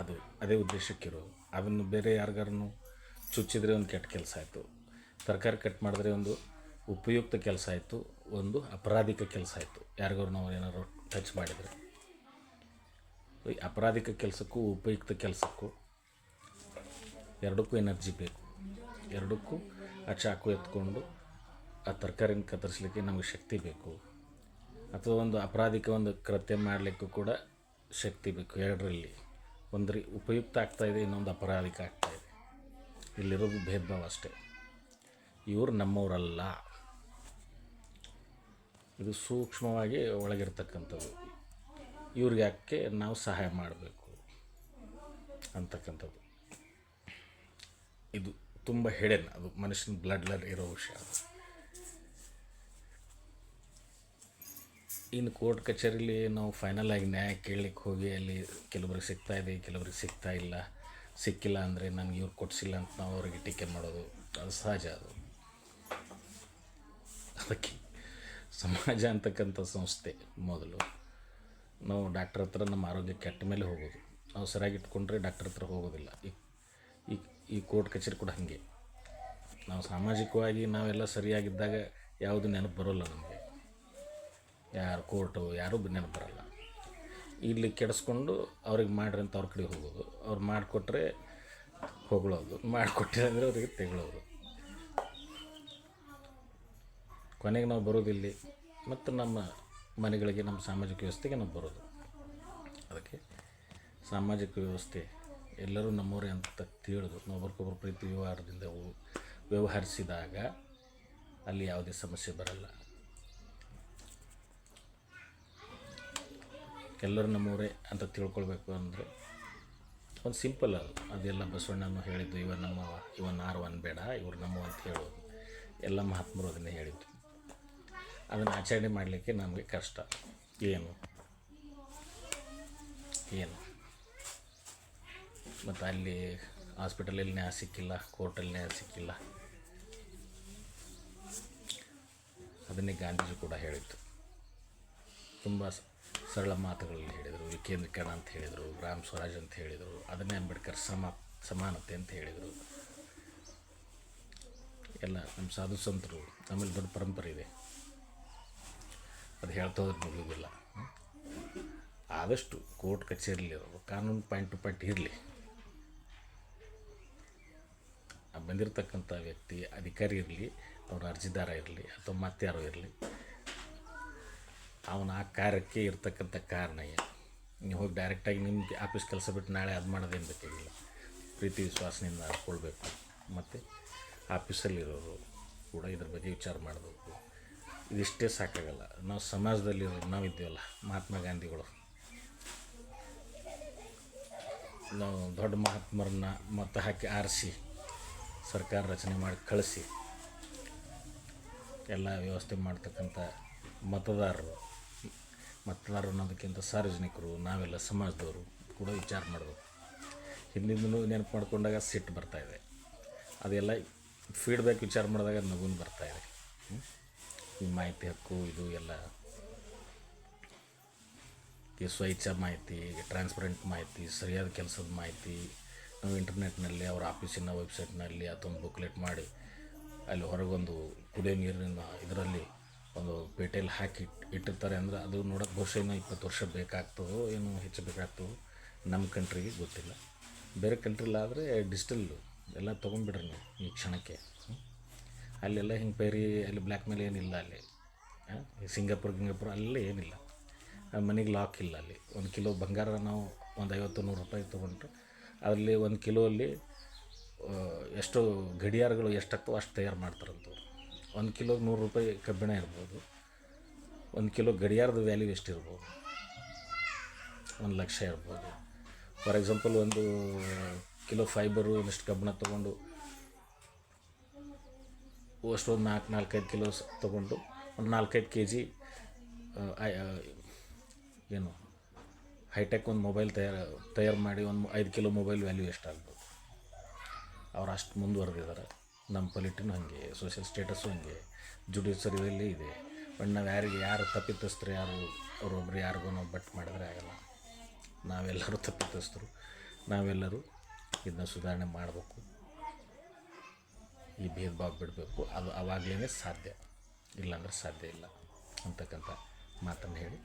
ಅದು ಅದೇ ಉದ್ದೇಶಕ್ಕಿರೋದು. ಅದನ್ನು ಬೇರೆ ಯಾರಿಗಾರನು ಚುಚ್ಚಿದ್ರೆ ಒಂದು ಕೆಟ್ಟ ಕೆಲಸ ಆಯಿತು, ತರಕಾರಿ ಕಟ್ ಮಾಡಿದ್ರೆ ಒಂದು ಉಪಯುಕ್ತ ಕೆಲಸ ಆಯಿತು, ಒಂದು ಅಪರಾಧಿಕ ಕೆಲಸ ಆಯಿತು. ಯಾರಿಗಾರು ನಾವು ಏನಾದ್ರು ಟಚ್ ಮಾಡಿದರೆ, ಈ ಅಪರಾಧಿಕ ಕೆಲಸಕ್ಕೂ ಉಪಯುಕ್ತ ಕೆಲಸಕ್ಕೂ ಎರಡಕ್ಕೂ ಎನರ್ಜಿ ಬೇಕು. ಎರಡಕ್ಕೂ ಆ ಚಾಕು ಎತ್ಕೊಂಡು ಆ ತರಕಾರಿನ ಕತ್ತರಿಸಲಿಕ್ಕೆ ನಮಗೆ ಶಕ್ತಿ ಬೇಕು, ಅಥವಾ ಒಂದು ಅಪರಾಧಿಕ ಒಂದು ಕೃತ್ಯ ಮಾಡಲಿಕ್ಕೂ ಕೂಡ ಶಕ್ತಿ ಬೇಕು. ಎರಡರಲ್ಲಿ ಒಂದು ಉಪಯುಕ್ತ ಆಗ್ತಾಯಿದೆ, ಇನ್ನೊಂದು ಅಪರಾಧಿಕ ಆಗ್ತಾಯಿದೆ. ಇಲ್ಲಿರೋದು ಭೇದ ಭಾವ ಅಷ್ಟೇ. ಇವರು ನಮ್ಮವರಲ್ಲ, ಇದು ಸೂಕ್ಷ್ಮವಾಗಿ ಒಳಗಿರ್ತಕ್ಕಂಥದ್ದು. ಇವ್ರಿಗೆ ಯಾಕೆ ನಾವು ಸಹಾಯ ಮಾಡಬೇಕು ಅಂತಕ್ಕಂಥದ್ದು. ಇದು ತುಂಬ ಹಿಡನ್, ಅದು ಮನುಷ್ಯನ ಬ್ಲಡ್ಲಲ್ಲಿ ಇರೋ ವಿಷಯ. ಅದು ಇನ್ನು ಕೋರ್ಟ್ ಕಚೇರಿಲಿ ನಾವು ಫೈನಲ್ ಆಗಿ ನ್ಯಾಯ ಕೇಳಲಿಕ್ಕೆ ಹೋಗಿ ಅಲ್ಲಿ ಕೆಲವ್ರಿಗೆ ಸಿಗ್ತಾಯಿದೆ, ಕೆಲವ್ರಿಗೆ ಸಿಗ್ತಾ ಇಲ್ಲ. ಸಿಕ್ಕಿಲ್ಲ ಅಂದರೆ ನನಗೆ ಇವ್ರು ಕೊಡಿಸಿಲ್ಲ ಅಂತ ನಾವು ಅವ್ರಿಗೆ ಟೀಕೆ ಮಾಡೋದು ಅದು ಸಹಜ. ಅದಕ್ಕೆ ಸಮಾಜ ಅಂತಕ್ಕಂಥ ಸಂಸ್ಥೆ ಮೊದಲು ನಾವು ಡಾಕ್ಟ್ರ್ ಹತ್ರ ನಮ್ಮ ಆರೋಗ್ಯ ಕೆಟ್ಟ ಮೇಲೆ ಹೋಗೋದು. ನಾವು ಸರಿಯಾಗಿ ಇಟ್ಕೊಂಡ್ರೆ ಡಾಕ್ಟ್ರ್ ಹತ್ರ ಹೋಗೋದಿಲ್ಲ. ಈ ಕೋರ್ಟ್ ಕಚೇರಿ ಕೂಡ ಹಾಗೆ. ನಾವು ಸಾಮಾಜಿಕವಾಗಿ ನಾವೆಲ್ಲ ಸರಿಯಾಗಿದ್ದಾಗ ಯಾವುದು ನೆನಪು ಬರೋಲ್ಲ ನಮಗೆ, ಯಾರು ಕೋರ್ಟು ಯಾರೂ ನೆನಪು ಬರೋಲ್ಲ. ಇಲ್ಲಿ ಕೆಡಿಸ್ಕೊಂಡು ಅವ್ರಿಗೆ ಮಾಡ್ರಿ ಅಂತ ಅವ್ರ ಕಡೆ ಹೋಗೋದು, ಅವ್ರು ಮಾಡಿಕೊಟ್ರೆ ಹೊಗಳೋದು, ಮಾಡಿಕೊಟ್ಟಿಲ್ಲ ಅಂದರೆ ಅವ್ರಿಗೆ ತೆಗಳೋದು. ಕೊನೆಗೆ ನಾವು ಬರೋದಿಲ್ಲಿ ಮತ್ತು ನಮ್ಮ ಮನೆಗಳಿಗೆ, ನಮ್ಮ ಸಾಮಾಜಿಕ ವ್ಯವಸ್ಥೆಗೆ ನಾವು ಬರೋದು. ಅದಕ್ಕೆ ಸಾಮಾಜಿಕ ವ್ಯವಸ್ಥೆ ಎಲ್ಲರೂ ನಮ್ಮವರೇ ಅಂತ ತಿಳಿದು ನಾವು ಒಬ್ಬರಿಗೊಬ್ಬರು ಪ್ರೀತಿ ವ್ಯವಹಾರದಿಂದ ವ್ಯವಹರಿಸಿದಾಗ ಅಲ್ಲಿ ಯಾವುದೇ ಸಮಸ್ಯೆ ಬರಲ್ಲ. ಎಲ್ಲರೂ ನಮ್ಮವರೇ ಅಂತ ತಿಳ್ಕೊಳ್ಬೇಕು ಅಂದರೆ ಒಂದು ಸಿಂಪಲ್ ಅದೆಲ್ಲ ಬಸವಣ್ಣನೂ ಹೇಳಿದ್ದು, ಇವ ನಮ್ಮವ, ಇವನ್ ಆರ್ವನ್ ಬೇಡ, ಇವ್ರು ನಮ್ಮವ ಅಂತ ಹೇಳೋದು. ಎಲ್ಲ ಮಹಾತ್ಮರು ಅದನ್ನೇ ಹೇಳಿದ್ದು. ಅದನ್ನು ಆಚರಣೆ ಮಾಡಲಿಕ್ಕೆ ನಮಗೆ ಕಷ್ಟ. ಏನು ಮತ್ತು ಅಲ್ಲಿ ಹಾಸ್ಪಿಟಲಲ್ಲಿ ನ್ಯಾಯ ಸಿಕ್ಕಿಲ್ಲ, ಕೋರ್ಟಲ್ಲಿ ನ್ಯಾಯ ಸಿಕ್ಕಿಲ್ಲ. ಅದನ್ನೇ ಗಾಂಧೀಜಿ ಕೂಡ ಹೇಳಿತ್ತು. ತುಂಬ ಸರಳ ಮಾತುಗಳಲ್ಲಿ ಹೇಳಿದರು. ವಿಕೇಂದ್ರೀಕರಣ ಅಂತ ಹೇಳಿದರು, ಗ್ರಾಮ ಸ್ವರಾಜ್ ಅಂತ ಹೇಳಿದರು. ಅದನ್ನೇ ಅಂಬೇಡ್ಕರ್ ಸಮಾನತೆ ಅಂತ ಹೇಳಿದರು. ಎಲ್ಲ ನಮ್ಮ ಸಾಧು ಸಂತರು, ನಮ್ಮಲ್ಲಿ ದೊಡ್ಡ ಪರಂಪರೆ ಇದೆ, ಅದು ಹೇಳ್ತೋದ್ರೆ ಮುಗಿಯೋದಿಲ್ಲ. ಆದಷ್ಟು ಕೋರ್ಟ್ ಕಚೇರಿಲಿರೋರು ಕಾನೂನು ಪಾಯಿಂಟ್ ಟು ಪಾಯಿಂಟ್ ಇರಲಿ. ಬಂದಿರತಕ್ಕಂಥ ವ್ಯಕ್ತಿ ಅಧಿಕಾರಿ ಇರಲಿ, ಅವರ ಅರ್ಜಿದಾರ ಇರಲಿ, ಅಥವಾ ಮತ್ತಾರೋ ಇರಲಿ, ಅವನ ಆ ಕಾರ್ಯಕ್ಕೆ ಇರ್ತಕ್ಕಂಥ ಕಾರಣ ಏನು. ನೀವು ಹೋಗಿ ಡೈರೆಕ್ಟಾಗಿ ನಿಮ್ಮ ಆಫೀಸ್ ಕೆಲಸ ಬಿಟ್ಟು ನಾಳೆ ಅದು ಮಾಡೋದೇನು ಬೇಕಾಗಿಲ್ಲ. ಪ್ರೀತಿ ವಿಶ್ವಾಸದಿಂದ ಆಡ್ಕೊಳ್ಬೇಕು. ಮತ್ತು ಆಫೀಸಲ್ಲಿರೋರು ಕೂಡ ಇದ್ರ ಬಗ್ಗೆ ವಿಚಾರ ಮಾಡಬೇಕು. ಇದಿಷ್ಟೇ ಸಾಕಾಗಲ್ಲ. ನಾವು ಸಮಾಜದಲ್ಲಿರೋರು ನಾವಿದ್ದೀವಲ್ಲ, ಮಹಾತ್ಮ ಗಾಂಧಿಗಳು, ನಾವು ದೊಡ್ಡ ಮಹಾತ್ಮರನ್ನ ಮತ ಹಾಕಿ ಆರಿಸಿ ಸರ್ಕಾರ ರಚನೆ ಮಾಡಿ ಕಳಿಸಿ ಎಲ್ಲ ವ್ಯವಸ್ಥೆ ಮಾಡ್ತಕ್ಕಂಥ ಮತದಾರರು ಅನ್ನೋದಕ್ಕಿಂತ ಸಾರ್ವಜನಿಕರು, ನಾವೆಲ್ಲ ಸಮಾಜದವರು ಕೂಡ ವಿಚಾರ ಮಾಡಬೇಕು. ಹಿಂದಿಂದೂ ನೆನಪು ಮಾಡ್ಕೊಂಡಾಗ ಸಿಟ್ಟು ಬರ್ತಾಯಿದೆ. ಅದೆಲ್ಲ ಫೀಡ್ಬ್ಯಾಕ್ ವಿಚಾರ ಮಾಡಿದಾಗ ನಗುನು ಬರ್ತಾಯಿದೆ. ಈ ಮಾಹಿತಿ ಹಕ್ಕು ಇದು ಎಲ್ಲ ಈ ಸ್ವಚ್ಛ ಮಾಹಿತಿ, ಟ್ರಾನ್ಸ್ಪರೆಂಟ್ ಮಾಹಿತಿ, ಸರಿಯಾದ ಕೆಲಸದ ಮಾಹಿತಿ ನಾವು ಇಂಟರ್ನೆಟ್ನಲ್ಲಿ ಅವ್ರ ಆಫೀಸಿನ ವೆಬ್ಸೈಟ್ನಲ್ಲಿ ಅದೊಂದು ಬುಕ್ಲೆಟ್ ಮಾಡಿ ಅಲ್ಲಿ ಹೊರಗೊಂದು ಕುಡಿಯೋ ನೀರಿನ ಇದರಲ್ಲಿ ಒಂದು ಪೇಟೆಯಲ್ಲಿ ಹಾಕಿ ಇಟ್ಟಿರ್ತಾರೆ ಅಂದರೆ ಅದು ನೋಡೋಕೆ ಬಹುಶಃ ಇನ್ನೂ 20 ವರ್ಷ ಬೇಕಾಗ್ತದೋ ಏನು ಹೆಚ್ಚು ಬೇಕಾಗ್ತದೋ ನಮ್ಮ ಕಂಟ್ರಿಗೆ ಗೊತ್ತಿಲ್ಲ. ಬೇರೆ ಕಂಟ್ರಿಲಾದರೆ ಡಿಜಿಟಲ್ ಎಲ್ಲ ತೊಗೊಂಡ್ಬಿಡ್ರಿ ನೀವು ಈ ಕ್ಷಣಕ್ಕೆ. ಅಲ್ಲೆಲ್ಲ ಹಿಂಗೆ ಪೇರಿ ಅಲ್ಲಿ ಬ್ಲ್ಯಾಕ್ ಮೇಲ್ ಏನಿಲ್ಲ ಅಲ್ಲಿ. ಸಿಂಗಾಪುರ್ ಅಲ್ಲೆಲ್ಲ ಏನಿಲ್ಲ. ಮನೆಗೆ ಲಾಕ್ ಇಲ್ಲ ಅಲ್ಲಿ. 1 ಕಿಲೋ ಬಂಗಾರ ನಾವು ಒಂದು 50-100 ರೂಪಾಯಿ ತೊಗೊಂಡ್ರೆ ಅದರಲ್ಲಿ 1 ಕಿಲೋ ಅಲ್ಲಿ ಎಷ್ಟೋ ಗಡಿಯಾರಗಳು ಎಷ್ಟಾಗ್ತವೋ ಅಷ್ಟು ತಯಾರು ಮಾಡ್ತಾರಂತವ್ರು. 1 ಕಿಲೋಗೆ 100 ರೂಪಾಯಿ ಕಬ್ಬಿಣ ಇರ್ಬೋದು. 1 ಕಿಲೋ ಗಡಿಯಾರದ ವ್ಯಾಲ್ಯೂ ಎಷ್ಟಿರ್ಬೋದು? 1 ಲಕ್ಷ ಇರ್ಬೋದು. ಫಾರ್ ಎಕ್ಸಾಂಪಲ್ 1 ಕಿಲೋ ಫೈಬರು ಒಂದಿಷ್ಟು ಕಬ್ಬಿಣ ತೊಗೊಂಡು ಅಷ್ಟೊಂದು 4-5 ಕಿಲೋ ತೊಗೊಂಡು ಒಂದು 4-5 ಕೆ ಜಿ ಏನು ಹೈಟೆಕ್ ಒಂದು ಮೊಬೈಲ್ ತಯಾರು ಮಾಡಿ ಒಂದು 5 ಕಿಲೋ ಮೊಬೈಲ್ ವ್ಯಾಲ್ಯೂ ಎಷ್ಟಾಗ್ಬೋದು? ಅವ್ರು ಅಷ್ಟು ಮುಂದುವರೆದಿದ್ದಾರೆ. ನಮ್ಮ ಪೊಲಿಟಿನೂ ಹಾಗೆ, ಸೋಷಿಯಲ್ ಸ್ಟೇಟಸ್ಸು ಹಾಗೆ, ಜುಡಿಷರಿಯಲ್ಲಿ ಇದೆ. ಬಟ್ ನಾವು ಯಾರು ತಪ್ಪಿತಸ್ಥರು ಯಾರು ಅವರೊಬ್ರು ಯಾರಿಗೂ ನಾವು ಬಟ್ ಮಾಡಿದ್ರೆ ಆಗಲ್ಲ. ನಾವೆಲ್ಲರೂ ತಪ್ಪಿತಸ್ಥರು. ನಾವೆಲ್ಲರೂ ಇದನ್ನ ಸುಧಾರಣೆ ಮಾಡಬೇಕು. ಈ ಭೇದ ಭಾವ ಬಿಡಬೇಕು. ಅದು ಆವಾಗಲೇ ಸಾಧ್ಯ, ಇಲ್ಲಾಂದ್ರೆ ಸಾಧ್ಯ ಇಲ್ಲ ಅಂತಕ್ಕಂಥ ಮಾತನ್ನು ಹೇಳಿ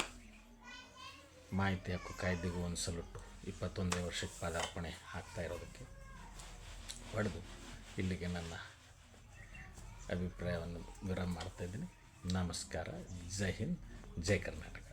ಮಾಹಿತಿ ಹಕ್ಕು ಕಾಯ್ದೆಗೂ ಒಂದು ಸಲುಟ್ಟು 21ನೇ ವರ್ಷಕ್ಕೆ ಪಾದಾರ್ಪಣೆ ಆಗ್ತಾ ಇರೋದಕ್ಕೆ ಪಡೆದು ಇಲ್ಲಿಗೆ ನನ್ನ ಅಭಿಪ್ರಾಯವನ್ನು ವಿರಾಮ ಮಾಡ್ತಾಯಿದ್ದೀನಿ. ನಮಸ್ಕಾರ. ಜೈ ಹಿಂದ್, ಜೈ ಕರ್ನಾಟಕ.